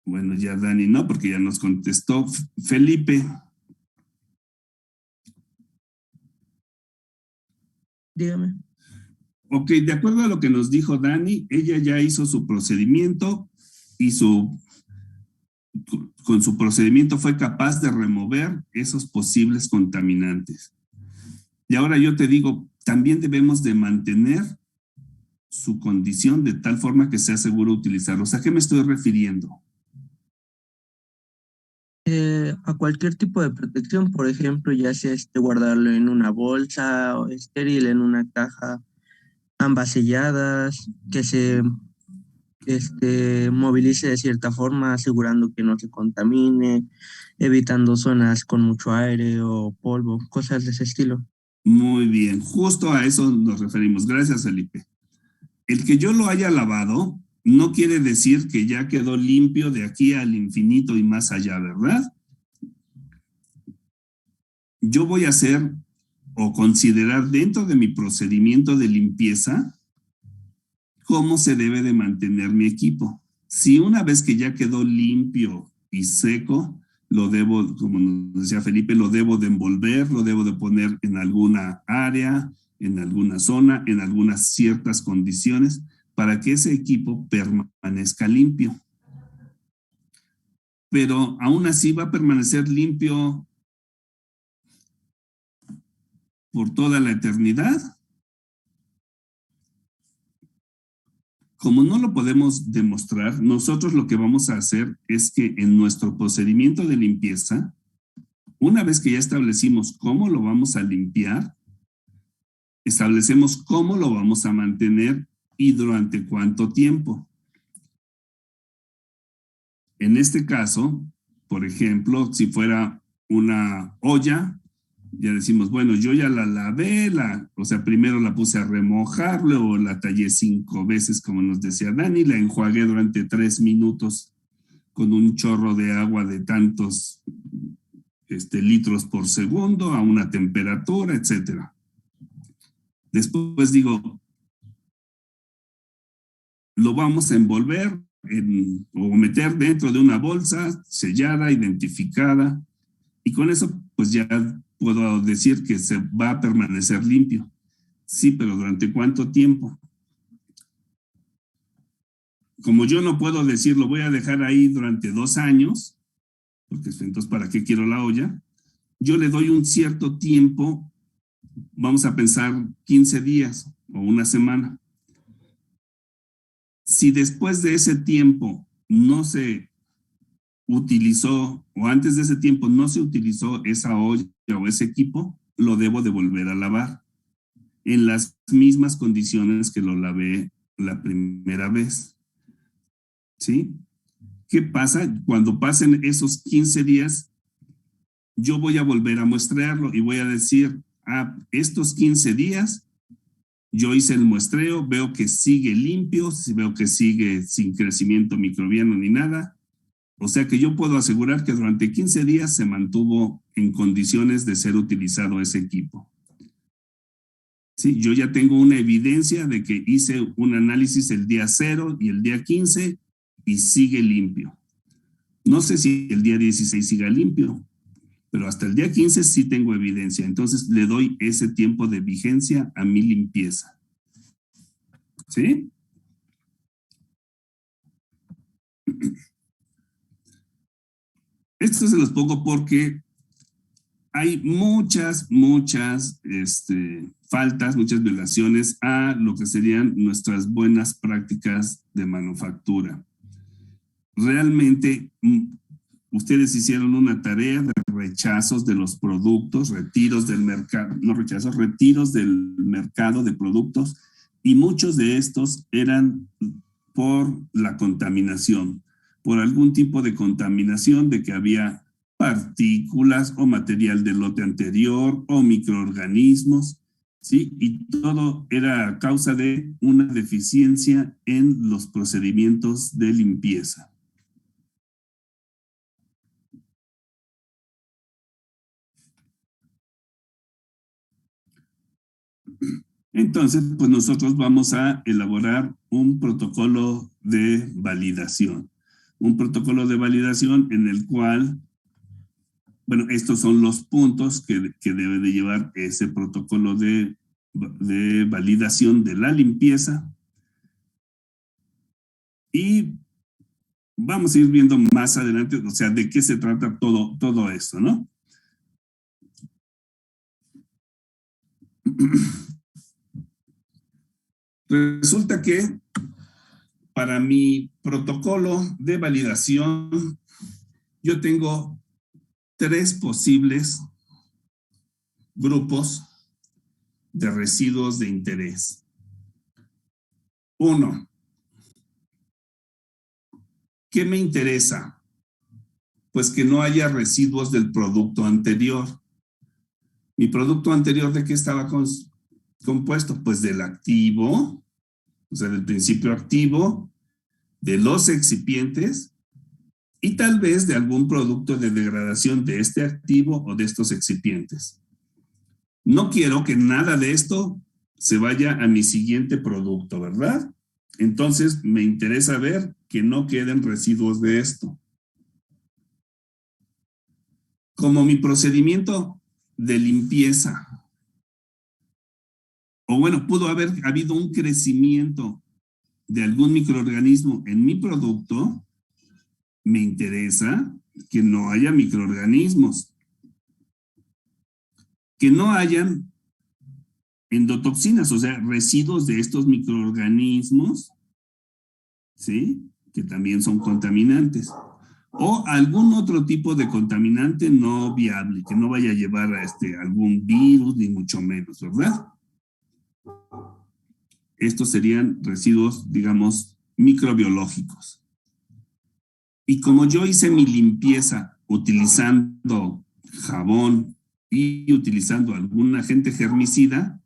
Bueno, ya Dani no, porque ya nos contestó Felipe. Dígame. Ok, de acuerdo a lo que nos dijo Dani, ella ya hizo su procedimiento y con su procedimiento fue capaz de remover esos posibles contaminantes. Y ahora yo te digo, también debemos de mantener su condición de tal forma que sea seguro utilizarlos. ¿A qué me estoy refiriendo? A cualquier tipo de protección, por ejemplo, ya sea guardarlo en una bolsa o estéril en una caja, ambas selladas, que se movilice de cierta forma, asegurando que no se contamine, evitando zonas con mucho aire o polvo, cosas de ese estilo. Muy bien, justo a eso nos referimos. Gracias, Felipe. El que yo lo haya lavado no quiere decir que ya quedó limpio de aquí al infinito y más allá, ¿verdad? Yo voy a hacer o considerar dentro de mi procedimiento de limpieza cómo se debe de mantener mi equipo. Si una vez que ya quedó limpio y seco, lo debo, como nos decía Felipe, lo debo de envolver, lo debo de poner en alguna área, en alguna zona, en algunas ciertas condiciones, para que ese equipo permanezca limpio. Pero aún así va a permanecer limpio por toda la eternidad. Como no lo podemos demostrar, nosotros lo que vamos a hacer es que en nuestro procedimiento de limpieza, una vez que ya establecimos cómo lo vamos a limpiar, establecemos cómo lo vamos a mantener y durante cuánto tiempo. En este caso, por ejemplo, si fuera una olla, ya decimos, bueno, yo ya la lavé, o sea, primero la puse a remojar, luego la tallé 5 veces, como nos decía Dani, la enjuagué durante 3 minutos con un chorro de agua de tantos litros por segundo a una temperatura, etcétera. Después digo, lo vamos a envolver o meter dentro de una bolsa sellada, identificada, y con eso pues ya puedo decir que se va a permanecer limpio. Sí, pero ¿durante cuánto tiempo? Como yo no puedo decir, lo voy a dejar ahí durante 2 años, porque entonces ¿para qué quiero la olla? Yo le doy un cierto tiempo, vamos a pensar 15 días o una semana. Si después de ese tiempo no se utilizó, o antes de ese tiempo no se utilizó esa olla o ese equipo, lo debo de volver a lavar en las mismas condiciones que lo lavé la primera vez. ¿Sí? ¿qué pasa? Cuando pasen esos 15 días, yo voy a volver a muestrearlo y voy a decir, estos 15 días, yo hice el muestreo, veo que sigue limpio, veo que sigue sin crecimiento microbiano ni nada. O sea que yo puedo asegurar que durante 15 días se mantuvo en condiciones de ser utilizado ese equipo. Sí, yo ya tengo una evidencia de que hice un análisis el día 0 y el día 15 y sigue limpio. No sé si el día 16 siga limpio, pero hasta el día 15 sí tengo evidencia. Entonces le doy ese tiempo de vigencia a mi limpieza. ¿Sí? Esto se los pongo porque hay muchas faltas, muchas violaciones a lo que serían nuestras buenas prácticas de manufactura. Realmente, ustedes hicieron una tarea de rechazos de los productos, retiros del mercado, no rechazos, retiros del mercado de productos, y muchos de estos eran por la contaminación, por algún tipo de contaminación de que había partículas o material del lote anterior o microorganismos, ¿sí? Y todo era a causa de una deficiencia en los procedimientos de limpieza. Entonces, pues nosotros vamos a elaborar un protocolo de validación. Un protocolo de validación en el cual, bueno, estos son los puntos que debe de llevar ese protocolo de validación de la limpieza. Y vamos a ir viendo más adelante, o sea, de qué se trata todo esto, ¿no? Resulta que para mi protocolo de validación, yo tengo 3 posibles grupos de residuos de interés. 1. ¿Qué me interesa? Pues que no haya residuos del producto anterior. ¿Mi producto anterior de qué estaba compuesto? Pues del activo, o sea, del principio activo, de los excipientes y tal vez de algún producto de degradación de este activo o de estos excipientes. No quiero que nada de esto se vaya a mi siguiente producto, ¿verdad? Entonces me interesa ver que no queden residuos de esto. Como mi procedimiento de limpieza, o bueno, pudo haber habido un crecimiento de algún microorganismo en mi producto, me interesa que no haya microorganismos, que no hayan endotoxinas, o sea, residuos de estos microorganismos, ¿sí? Que también son contaminantes, o algún otro tipo de contaminante no viable, que no vaya a llevar a algún virus, ni mucho menos, ¿verdad? Estos serían residuos, digamos, microbiológicos. Y como yo hice mi limpieza utilizando jabón y utilizando algún agente germicida,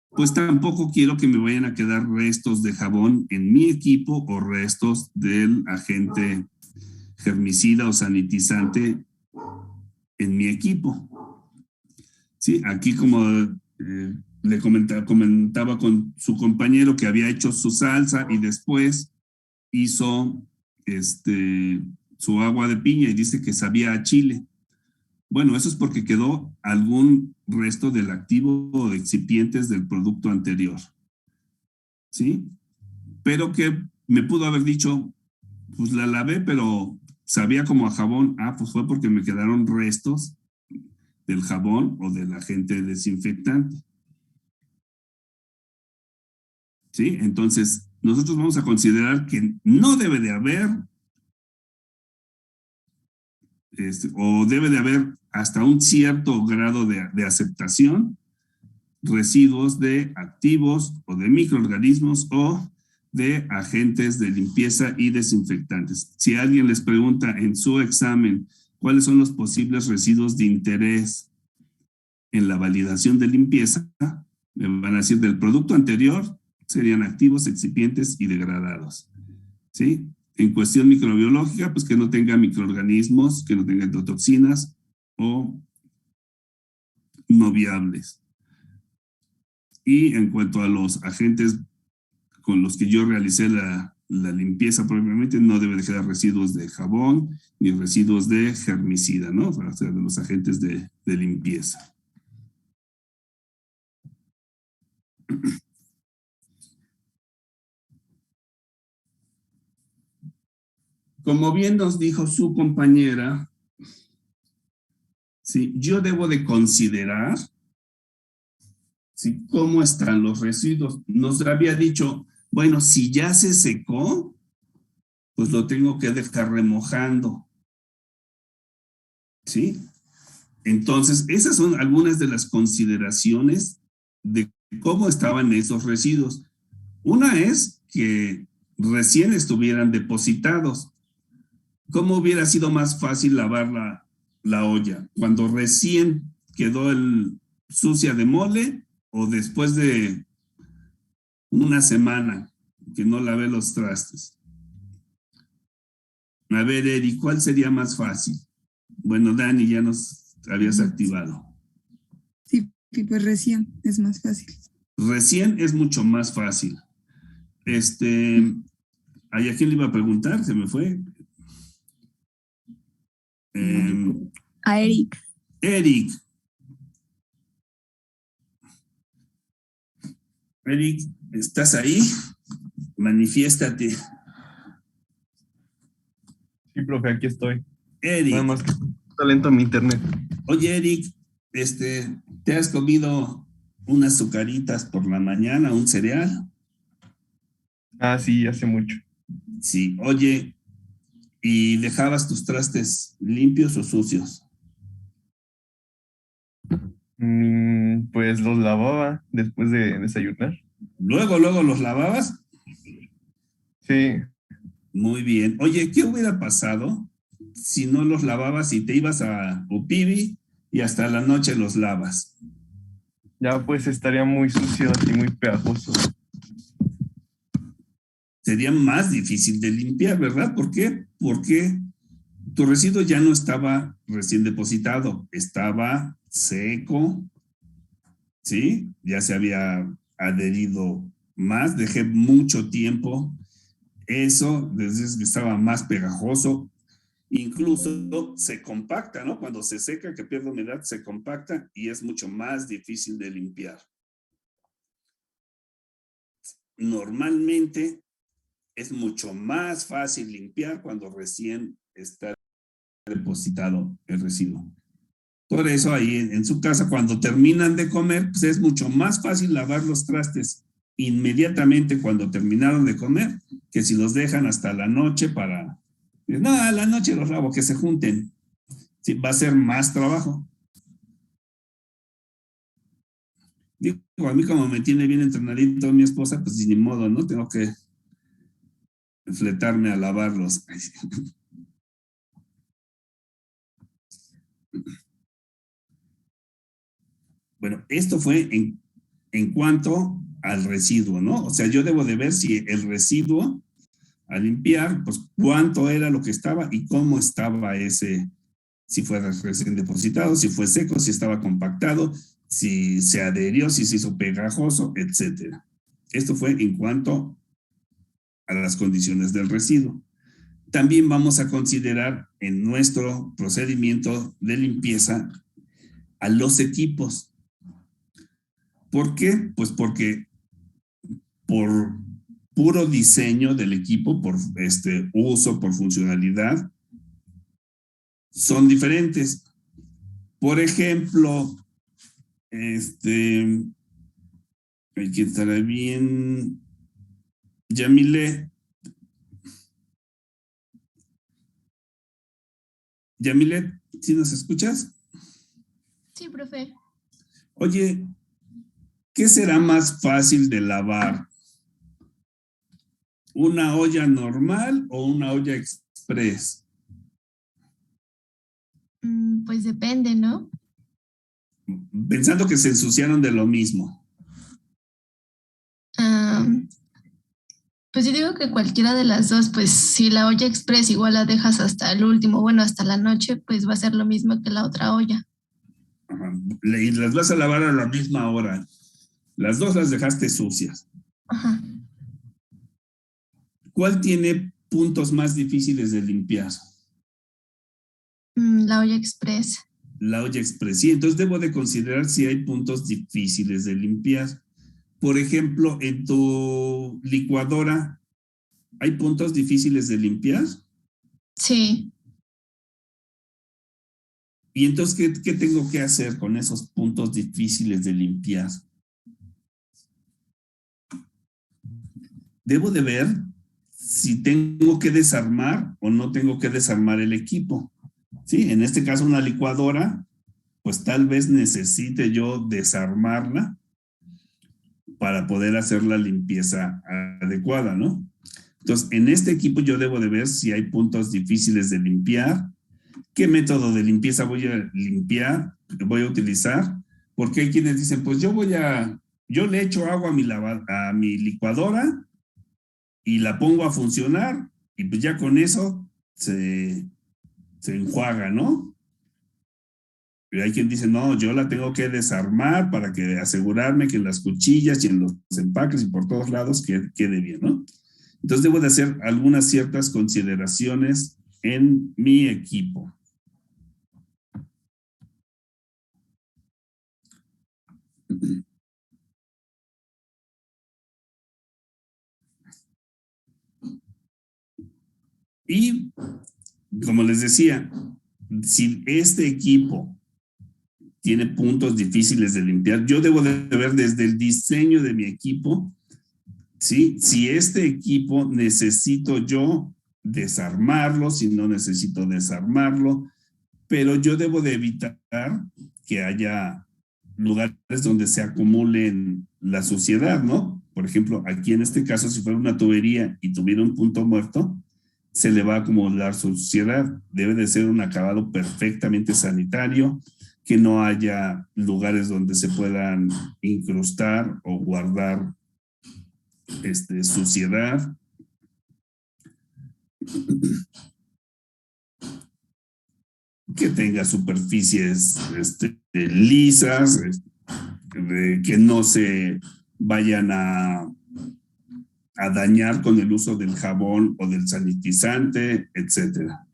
pues tampoco quiero que me vayan a quedar restos de jabón en mi equipo o restos del agente germicida o sanitizante en mi equipo. Sí, aquí como le comentaba con su compañero que había hecho su salsa y después hizo su agua de piña y dice que sabía a chile. Bueno, eso es porque quedó algún resto del activo o de excipientes del producto anterior. ¿Sí? Pero que me pudo haber dicho, pues la lavé, pero sabía como a jabón. Pues fue porque me quedaron restos del jabón o del agente desinfectante. ¿Sí? Entonces, nosotros vamos a considerar que no debe de haber o debe de haber hasta un cierto grado de aceptación residuos de activos o de microorganismos o de agentes de limpieza y desinfectantes. Si alguien les pregunta en su examen cuáles son los posibles residuos de interés en la validación de limpieza, me van a decir del producto anterior, serían activos, excipientes y degradados. ¿Sí? En cuestión microbiológica, pues que no tenga microorganismos, que no tenga endotoxinas o no viables. Y en cuanto a los agentes con los que yo realicé la limpieza propiamente, no debe de quedar residuos de jabón ni residuos de germicida, ¿no? O sea, de los agentes de limpieza. Como bien nos dijo su compañera, sí, yo debo de considerar, sí, cómo están los residuos. Nos había dicho, bueno, si ya se secó, pues lo tengo que dejar remojando. ¿Sí? Entonces, esas son algunas de las consideraciones de cómo estaban esos residuos. Una es que recién estuvieran depositados. ¿Cómo hubiera sido más fácil lavar la olla? ¿Cuando recién quedó sucia de mole o después de una semana que no lavé los trastes? A ver, Eri, ¿cuál sería más fácil? Bueno, Dani, ya nos habías activado. Sí, pues recién es más fácil. Recién es mucho más fácil. ¿A quién le iba a preguntar? Se me fue. A Eric. Eric, ¿estás ahí? Manifiéstate. Sí, profe, aquí estoy. Eric. Nada más que está lento mi internet. Oye, Eric, ¿te has comido unas azucaritas por la mañana, un cereal? Ah, sí, hace mucho. Sí, oye, ¿y dejabas tus trastes limpios o sucios? Pues los lavaba después de desayunar. ¿Luego los lavabas? Sí. Muy bien. Oye, ¿qué hubiera pasado si no los lavabas y te ibas a Upibi y hasta la noche los lavas? Ya pues estaría muy sucio y muy pegajoso. Sería más difícil de limpiar, ¿verdad? ¿Por qué? Porque tu residuo ya no estaba recién depositado, estaba seco, ¿sí? Ya se había adherido más, dejé mucho tiempo. Eso, desde que estaba más pegajoso, incluso se compacta, ¿no? Cuando se seca, que pierde humedad, se compacta y es mucho más difícil de limpiar. Normalmente es mucho más fácil limpiar cuando recién está depositado el residuo. Por eso ahí en su casa, cuando terminan de comer, pues es mucho más fácil lavar los trastes inmediatamente cuando terminaron de comer, que si los dejan hasta la noche para... No, a la noche los lavo, que se junten. Sí, va a ser más trabajo. Digo, a mí como me tiene bien entrenadito mi esposa, pues ni modo, ¿no? Tengo que fletarme a lavarlos. Bueno, esto fue en cuanto al residuo, ¿no? O sea, yo debo de ver si el residuo a limpiar, pues cuánto era lo que estaba y cómo estaba ese, si fue recién depositado, si fue seco, si estaba compactado, si se adherió, si se hizo pegajoso, etcétera. Esto fue en cuanto a las condiciones del residuo. También vamos a considerar en nuestro procedimiento de limpieza a los equipos. ¿Por qué? Pues porque por puro diseño del equipo, por uso, por funcionalidad, son diferentes. Por ejemplo, hay que estar bien. Yamile, ¿sí nos escuchas? Sí, profe. Oye, ¿qué será más fácil de lavar? ¿Una olla normal o una olla express? Pues depende, ¿no? Pensando que se ensuciaron de lo mismo. Pues yo digo que cualquiera de las dos, pues si la olla express igual la dejas hasta el último, bueno, hasta la noche, pues va a ser lo mismo que la otra olla. Ajá. Y las vas a lavar a la misma hora. Las dos las dejaste sucias. Ajá. ¿Cuál tiene puntos más difíciles de limpiar? La olla express. La olla express. Sí, entonces debo de considerar si hay puntos difíciles de limpiar. Por ejemplo, en tu licuadora, ¿hay puntos difíciles de limpiar? Sí. Y entonces, ¿qué tengo que hacer con esos puntos difíciles de limpiar? Debo de ver si tengo que desarmar o no tengo que desarmar el equipo. Sí, en este caso una licuadora, pues tal vez necesite yo desarmarla para poder hacer la limpieza adecuada, ¿no? Entonces, en este equipo yo debo de ver si hay puntos difíciles de limpiar, qué método de limpieza voy a utilizar, porque hay quienes dicen, pues yo le echo agua a mi licuadora y la pongo a funcionar y pues ya con eso se enjuaga, ¿no? Pero hay quien dice, no, yo la tengo que desarmar para asegurarme que en las cuchillas y en los empaques y por todos lados quede bien, ¿no? Entonces debo de hacer algunas ciertas consideraciones en mi equipo. Y, como les decía, si este equipo tiene puntos difíciles de limpiar, yo debo de ver desde el diseño de mi equipo, ¿sí? Si este equipo necesito yo desarmarlo, si no necesito desarmarlo, pero yo debo de evitar que haya lugares donde se acumulen la suciedad, ¿no? Por ejemplo, aquí en este caso, si fuera una tubería y tuviera un punto muerto, se le va a acumular suciedad. Debe de ser un acabado perfectamente sanitario, que no haya lugares donde se puedan incrustar o guardar suciedad. Que tenga superficies lisas, que no se vayan a dañar con el uso del jabón o del sanitizante, etcétera.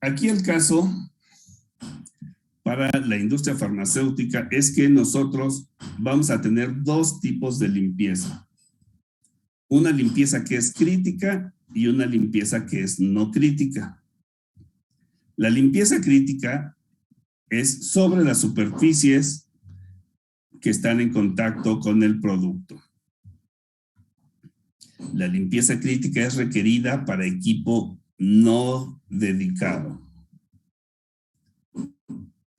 Aquí el caso para la industria farmacéutica es que nosotros vamos a tener dos tipos de limpieza. Una limpieza que es crítica y una limpieza que es no crítica. La limpieza crítica es sobre las superficies que están en contacto con el producto. La limpieza crítica es requerida para equipo no dedicado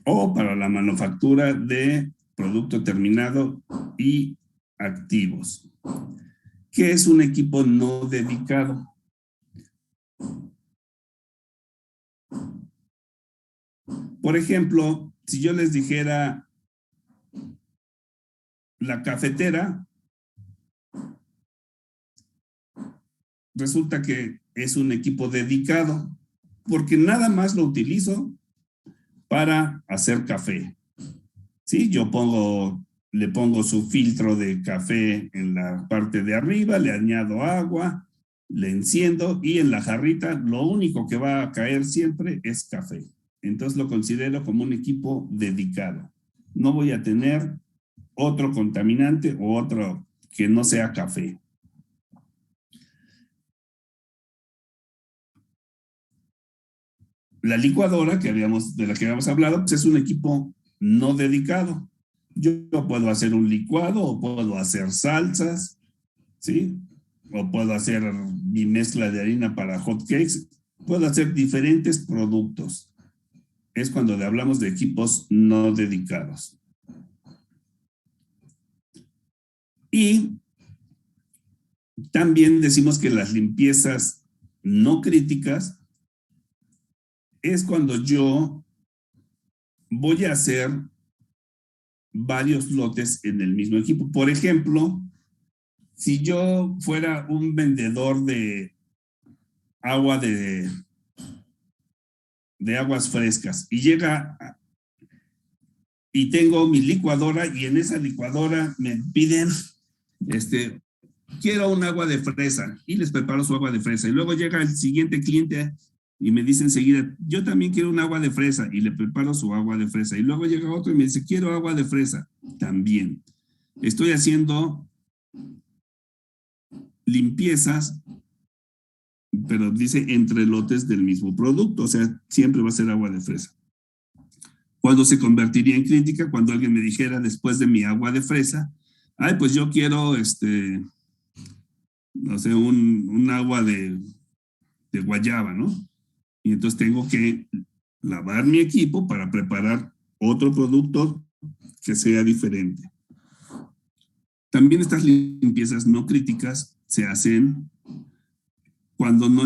o para la manufactura de producto terminado y activos. ¿Qué es un equipo no dedicado? Por ejemplo, si yo les dijera la cafetera, resulta que es un equipo dedicado, porque nada más lo utilizo para hacer café. ¿Sí? Le pongo su filtro de café en la parte de arriba, le añado agua, le enciendo y en la jarrita lo único que va a caer siempre es café. Entonces lo considero como un equipo dedicado. No voy a tener otro contaminante o otro que no sea café. La licuadora de la que habíamos hablado, pues es un equipo no dedicado. Yo puedo hacer un licuado o puedo hacer salsas, ¿sí? o puedo hacer mi mezcla de harina para hot cakes, puedo hacer diferentes productos. Es cuando hablamos de equipos no dedicados. Y también decimos que las limpiezas no críticas es cuando yo voy a hacer varios lotes en el mismo equipo. Por ejemplo, si yo fuera un vendedor de agua de aguas frescas y llega y tengo mi licuadora y en esa licuadora me piden, quiero un agua de fresa y les preparo su agua de fresa y luego llega el siguiente cliente y me dice enseguida, yo también quiero un agua de fresa y le preparo su agua de fresa y luego llega otro y me dice, quiero agua de fresa también. Estoy haciendo limpiezas, pero dice entre lotes del mismo producto, o sea, siempre va a ser agua de fresa. ¿Cuándo se convertiría en crítica? Cuando alguien me dijera después de mi agua de fresa, ay, pues yo quiero, no sé, un agua de guayaba, ¿no? Y entonces tengo que lavar mi equipo para preparar otro producto que sea diferente. También estas limpiezas no críticas se hacen cuando no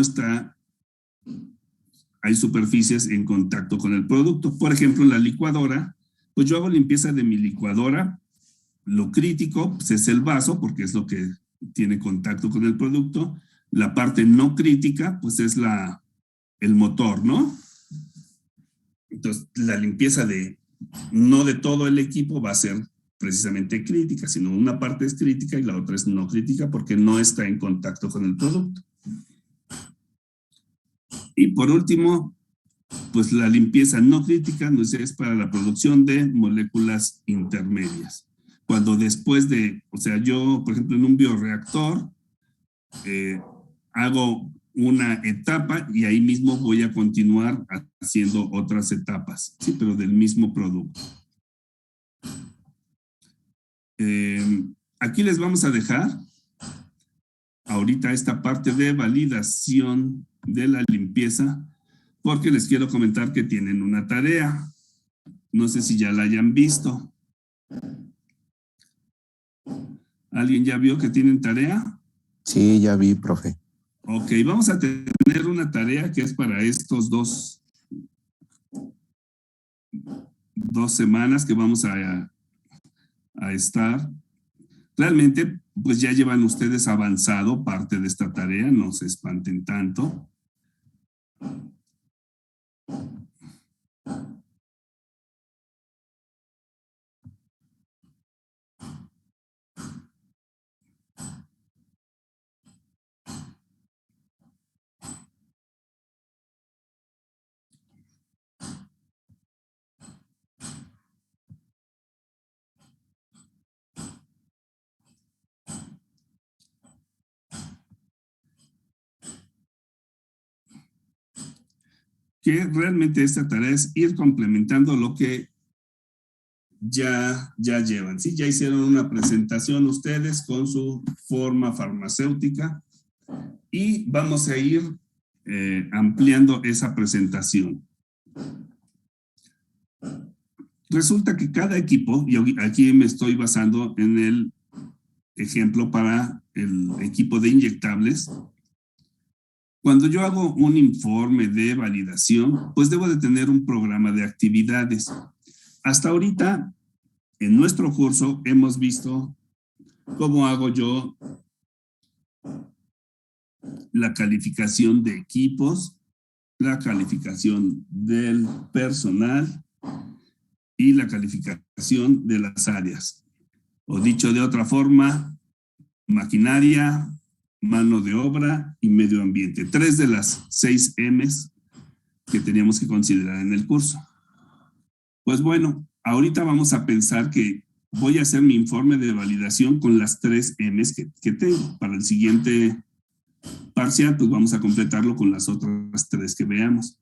hay superficies en contacto con el producto. Por ejemplo, en la licuadora, pues yo hago limpieza de mi licuadora. Lo crítico pues, es el vaso, porque es lo que tiene contacto con el producto. La parte no crítica, pues es el motor, ¿no? Entonces, la limpieza no de todo el equipo va a ser precisamente crítica, sino una parte es crítica y la otra es no crítica porque no está en contacto con el producto. Y por último, pues la limpieza no crítica es para la producción de moléculas intermedias. Cuando después o sea, yo, por ejemplo, en un bioreactor, hago una etapa y ahí mismo voy a continuar haciendo otras etapas, sí, pero del mismo producto. Aquí les vamos a dejar ahorita esta parte de validación de la limpieza, porque les quiero comentar que tienen una tarea. No sé si ya la hayan visto. ¿Alguien ya vio que tienen tarea? Sí, ya vi, profe. Ok, vamos a tener una tarea que es para estos dos semanas que vamos a estar. Realmente, pues ya llevan ustedes avanzado parte de esta tarea, no se espanten tanto. Que realmente esta tarea es ir complementando lo que ya llevan. ¿Sí? Ya hicieron una presentación ustedes con su forma farmacéutica y vamos a ir ampliando esa presentación. Resulta que cada equipo, y aquí me estoy basando en el ejemplo para el equipo de inyectables. Cuando yo hago un informe de validación, pues debo de tener un programa de actividades. Hasta ahorita, en nuestro curso, hemos visto cómo hago yo la calificación de equipos, la calificación del personal y la calificación de las áreas. O dicho de otra forma, maquinaria, mano de obra y medio ambiente. 3 de las 6 M's que teníamos que considerar en el curso. Pues bueno, ahorita vamos a pensar que voy a hacer mi informe de validación con las 3 M's que tengo. Para el siguiente parcial, pues vamos a completarlo con las otras 3 que veamos.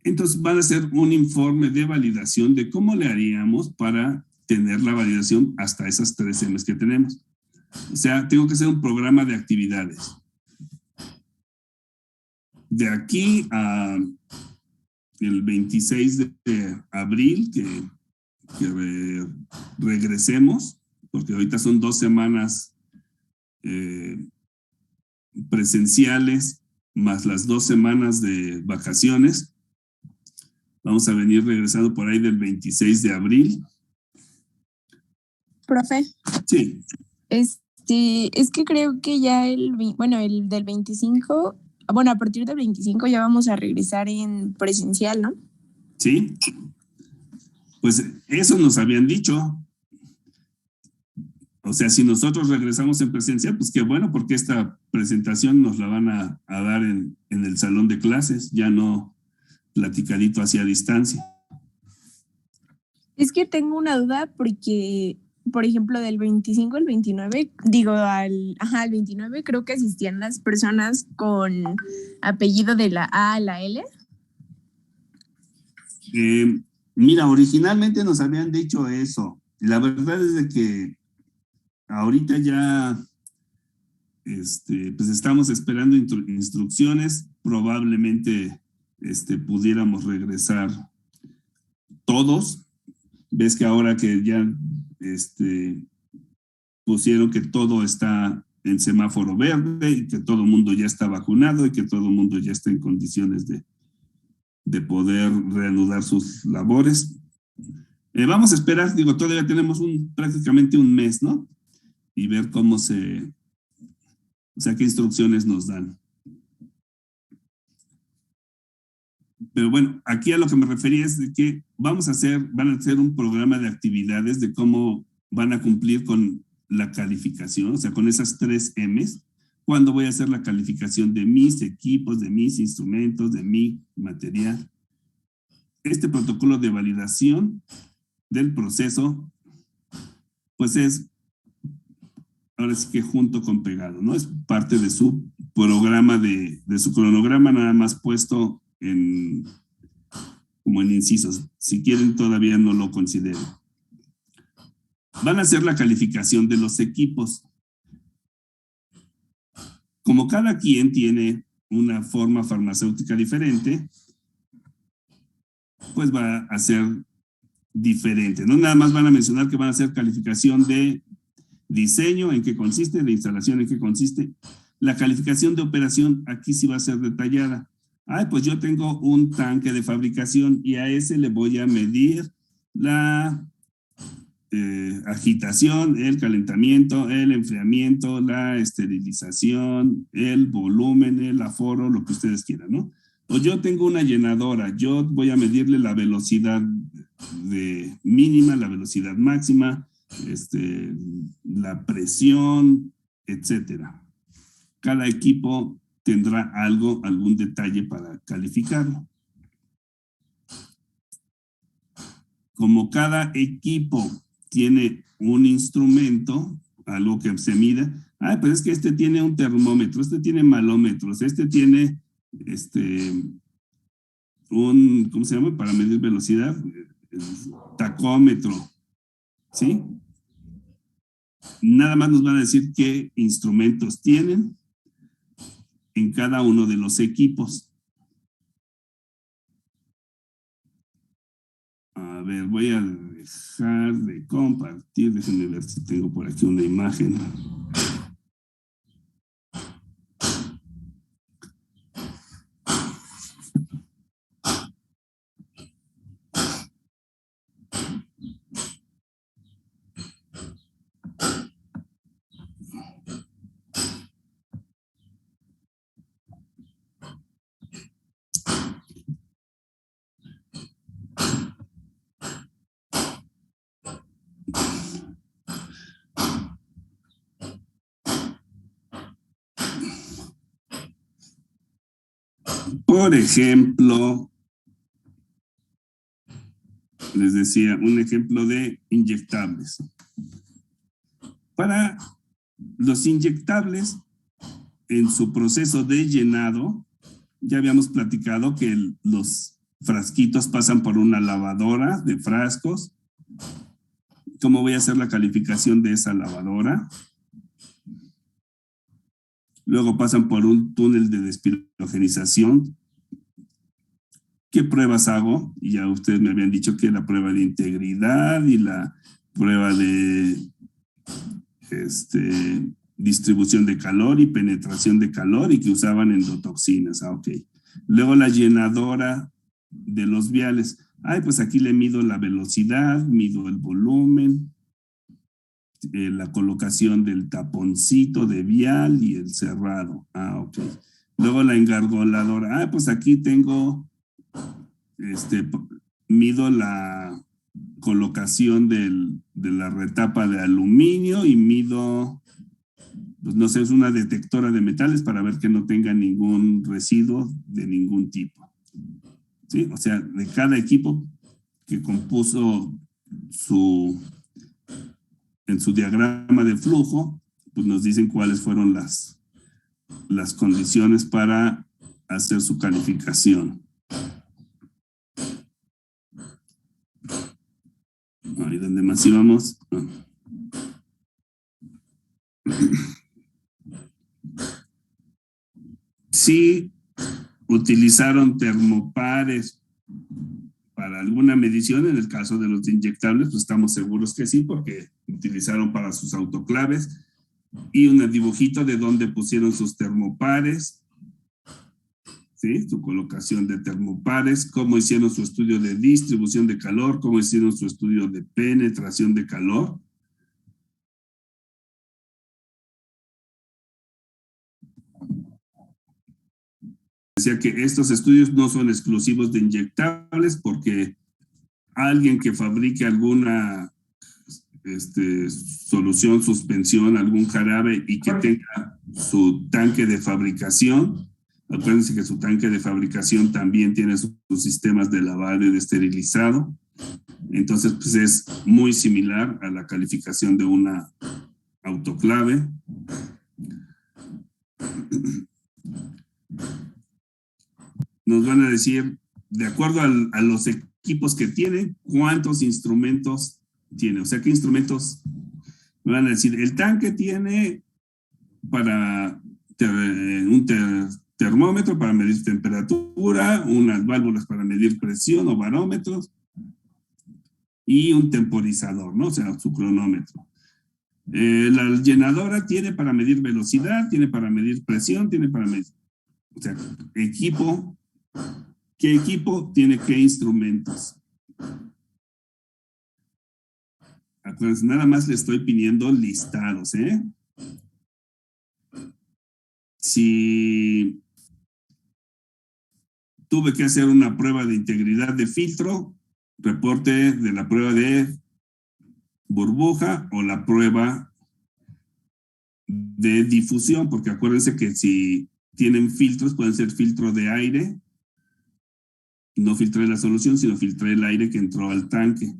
Entonces van a hacer un informe de validación de cómo le haríamos para tener la validación hasta esas 3 M's que tenemos. O sea, tengo que hacer un programa de actividades. De aquí a el 26 de abril, que regresemos, porque ahorita son 2 semanas presenciales, más las 2 semanas de vacaciones. Vamos a venir regresando por ahí del 26 de abril. Profe. Sí. Es que creo que ya el del 25, bueno, a partir del 25 ya vamos a regresar en presencial, ¿no? Sí. Pues eso nos habían dicho. O sea, si nosotros regresamos en presencial, pues qué bueno, porque esta presentación nos la van a dar en el salón de clases, ya no platicadito hacia distancia. Es que tengo una duda porque, por ejemplo, del 25 al 29, al 29 creo que asistían las personas con apellido de la A a la L. Mira, originalmente nos habían dicho eso. La verdad es de que ahorita ya pues estamos esperando instrucciones. Probablemente pudiéramos regresar todos. Ves que ahora que ya pusieron que todo está en semáforo verde y que todo el mundo ya está vacunado y que todo el mundo ya está en condiciones de poder reanudar sus labores. Vamos a esperar, todavía tenemos prácticamente un mes, ¿no? Y ver qué instrucciones nos dan. Pero bueno, aquí a lo que me refería es de que van a hacer un programa de actividades de cómo van a cumplir con la calificación, o sea, con esas 3 M's, cuándo voy a hacer la calificación de mis equipos, de mis instrumentos, de mi material. Este protocolo de validación del proceso, pues es, ahora sí que junto con pegado, ¿no? Es parte de su programa, de su cronograma, nada más puesto como en incisos. Si quieren, todavía no lo considero. Van a hacer la calificación de los equipos. Como cada quien tiene una forma farmacéutica diferente, pues va a ser diferente. No nada más van a mencionar que van a hacer calificación de diseño, en qué consiste, de instalación, en qué consiste. La calificación de operación aquí sí va a ser detallada. Pues yo tengo un tanque de fabricación y a ese le voy a medir la agitación, el calentamiento, el enfriamiento, la esterilización, el volumen, el aforo, lo que ustedes quieran, ¿no? O yo tengo una llenadora, yo voy a medirle la velocidad mínima, la velocidad máxima, la presión, etcétera. Cada equipo tendrá algún detalle para calificarlo. Como cada equipo tiene un instrumento, algo que se mida, pues es que este tiene un termómetro, este tiene malómetros, este tiene ¿cómo se llama? Para medir velocidad, tacómetro, ¿sí? Nada más nos van a decir qué instrumentos tienen en cada uno de los equipos. A ver, voy a dejar de compartir. Déjenme ver si tengo por aquí una imagen. Por ejemplo, les decía, un ejemplo de inyectables. Para los inyectables, en su proceso de llenado, ya habíamos platicado que los frasquitos pasan por una lavadora de frascos. ¿Cómo voy a hacer la calificación de esa lavadora? Luego pasan por un túnel de despirogenización. ¿Qué pruebas hago? Y ya ustedes me habían dicho que la prueba de integridad y la prueba de distribución de calor y penetración de calor y que usaban endotoxinas. Ok. Luego la llenadora de los viales. Pues aquí le mido la velocidad, mido el volumen, la colocación del taponcito de vial y el cerrado. Ok. Luego la engargoladora. Pues aquí tengo, mido la colocación de la retapa de aluminio y mido, pues no sé, es una detectora de metales para ver que no tenga ningún residuo de ningún tipo. ¿Sí? O sea, de cada equipo que compuso en su diagrama de flujo, pues nos dicen cuáles fueron las condiciones para hacer su calificación. Ahí donde más íbamos. Sí, utilizaron termopares para alguna medición. En el caso de los inyectables, pues estamos seguros que sí, porque utilizaron para sus autoclaves y un dibujito de dónde pusieron sus termopares, ¿sí? Su colocación de termopares, cómo hicieron su estudio de distribución de calor, cómo hicieron su estudio de penetración de calor. Decía que estos estudios no son exclusivos de inyectables porque alguien que fabrique alguna solución, suspensión, algún jarabe y que tenga su tanque de fabricación, acuérdense que su tanque de fabricación también tiene sus sistemas de lavado y de esterilizado. Entonces, pues es muy similar a la calificación de una autoclave. Nos van a decir, de acuerdo a los equipos que tiene, cuántos instrumentos tiene. O sea, qué instrumentos me van a decir. El tanque tiene para un termómetro para medir temperatura, unas válvulas para medir presión o barómetros y un temporizador, ¿no? O sea, su cronómetro. La llenadora tiene para medir velocidad, tiene para medir presión, tiene para medir... O sea, equipo... ¿Qué equipo tiene qué instrumentos? Acuérdense, nada más le estoy pidiendo listados, ¿eh? Si tuve que hacer una prueba de integridad de filtro, reporte de la prueba de burbuja o la prueba de difusión, porque acuérdense que si tienen filtros, pueden ser filtro de aire. No filtré la solución, sino filtré el aire que entró al tanque.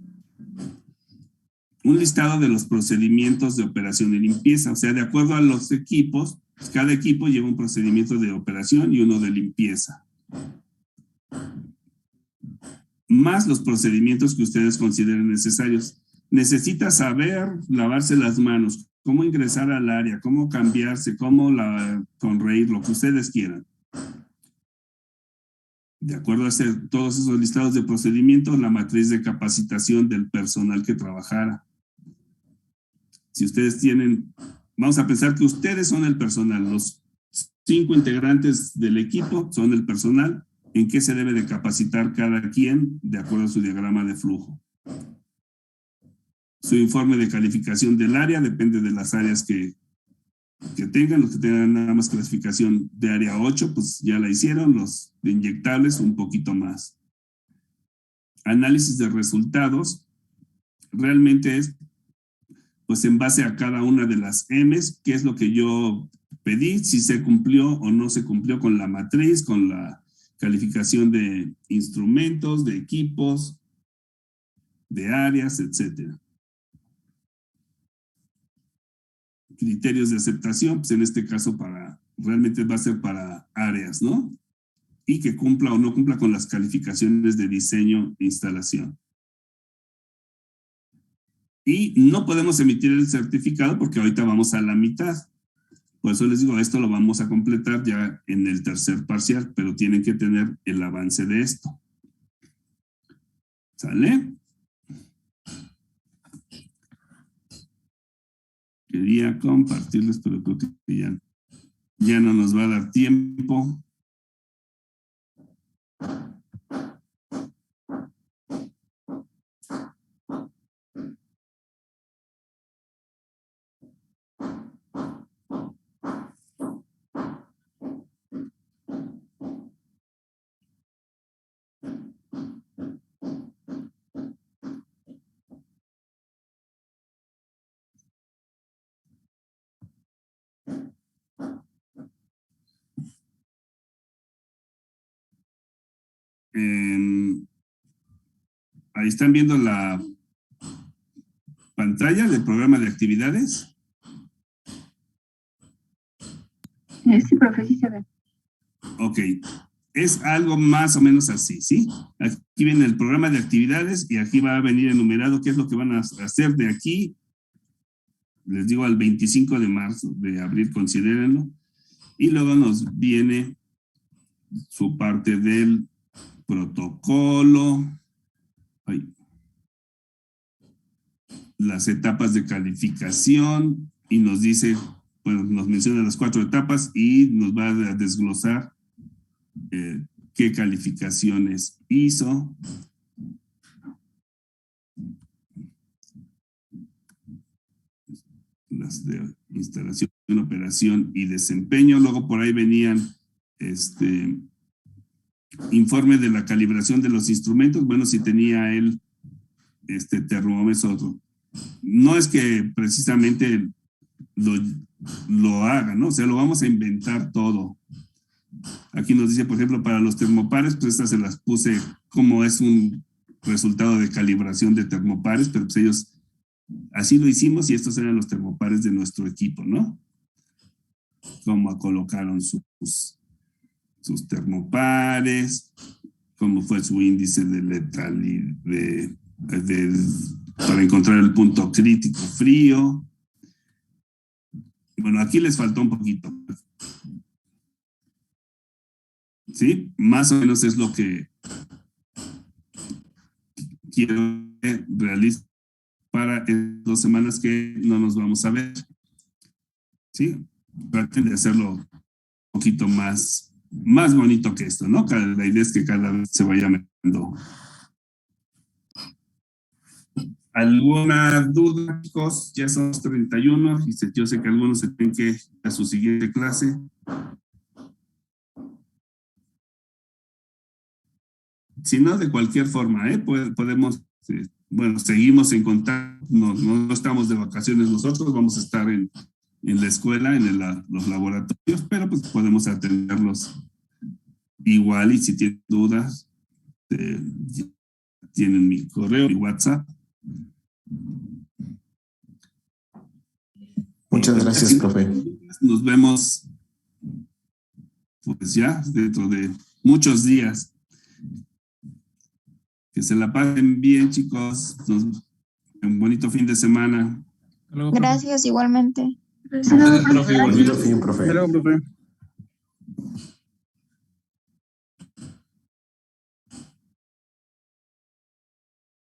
Un listado de los procedimientos de operación y limpieza. O sea, de acuerdo a los equipos, cada equipo lleva un procedimiento de operación y uno de limpieza. Más los procedimientos que ustedes consideren necesarios. Necesita saber lavarse las manos, cómo ingresar al área, cómo cambiarse, cómo sonreír, lo que ustedes quieran. De acuerdo a todos esos listados de procedimientos, la matriz de capacitación del personal que trabajara. Si ustedes tienen, vamos a pensar que ustedes son el personal, los 5 integrantes del equipo son el personal, ¿en qué se debe de capacitar cada quien de acuerdo a su diagrama de flujo? Su informe de calificación del área depende de las áreas que tengan. Los que tengan nada más clasificación de área 8, pues ya la hicieron. Los de inyectables un poquito más. Análisis de resultados realmente es pues en base a cada una de las M's, qué es lo que yo pedí, si se cumplió o no se cumplió con la matriz, con la calificación de instrumentos, de equipos, de áreas, etcétera. Criterios de aceptación, pues en este caso realmente va a ser para áreas, ¿no? Y que cumpla o no cumpla con las calificaciones de diseño e instalación. Y no podemos emitir el certificado porque ahorita vamos a la mitad. Por eso les digo, esto lo vamos a completar ya en el tercer parcial, pero tienen que tener el avance de esto. ¿Sale? Quería compartirles, pero creo que ya no nos va a dar tiempo. Ahí están viendo la pantalla del programa de actividades. Sí, profe, sí se ve. Ok, es algo más o menos así, ¿sí? Aquí viene el programa de actividades y aquí va a venir enumerado qué es lo que van a hacer de aquí, les digo, al 25 de abril, considérenlo. Y luego nos viene su parte del protocolo, las etapas de calificación, y nos dice, bueno, nos menciona las 4 etapas y nos va a desglosar qué calificaciones hizo. Las de instalación, operación y desempeño. Luego por ahí venían informe de la calibración de los instrumentos. Bueno, si tenía él termómetro, no es que precisamente lo haga, ¿no? O sea, lo vamos a inventar todo. Aquí nos dice, por ejemplo, para los termopares, pues estas se las puse como es un resultado de calibración de termopares, pero pues ellos así lo hicimos y estos eran los termopares de nuestro equipo, ¿no? Cómo colocaron sus termopares, cómo fue su índice de letalidad para encontrar el punto crítico frío. Bueno, aquí les faltó un poquito. ¿Sí? Más o menos es lo que quiero realizar para 2 semanas que no nos vamos a ver. ¿Sí? Traten de hacerlo un poquito más bonito que esto, ¿no? La idea es que cada vez se vaya metiendo. ¿Alguna duda, chicos? Ya son 31 y yo sé que algunos se tienen que ir a su siguiente clase. Si no, de cualquier forma, podemos, bueno, seguimos en contacto, no estamos de vacaciones nosotros, vamos a estar en la escuela, en los laboratorios, pero pues podemos atenderlos igual, y si tienen dudas, tienen mi correo, mi WhatsApp. Muchas gracias, profe. Nos vemos pues ya dentro de muchos días. Que se la pasen bien, chicos. Un bonito fin de semana. Gracias, igualmente. Gracias, profe. Bonito fin, profe. Hasta luego, profe.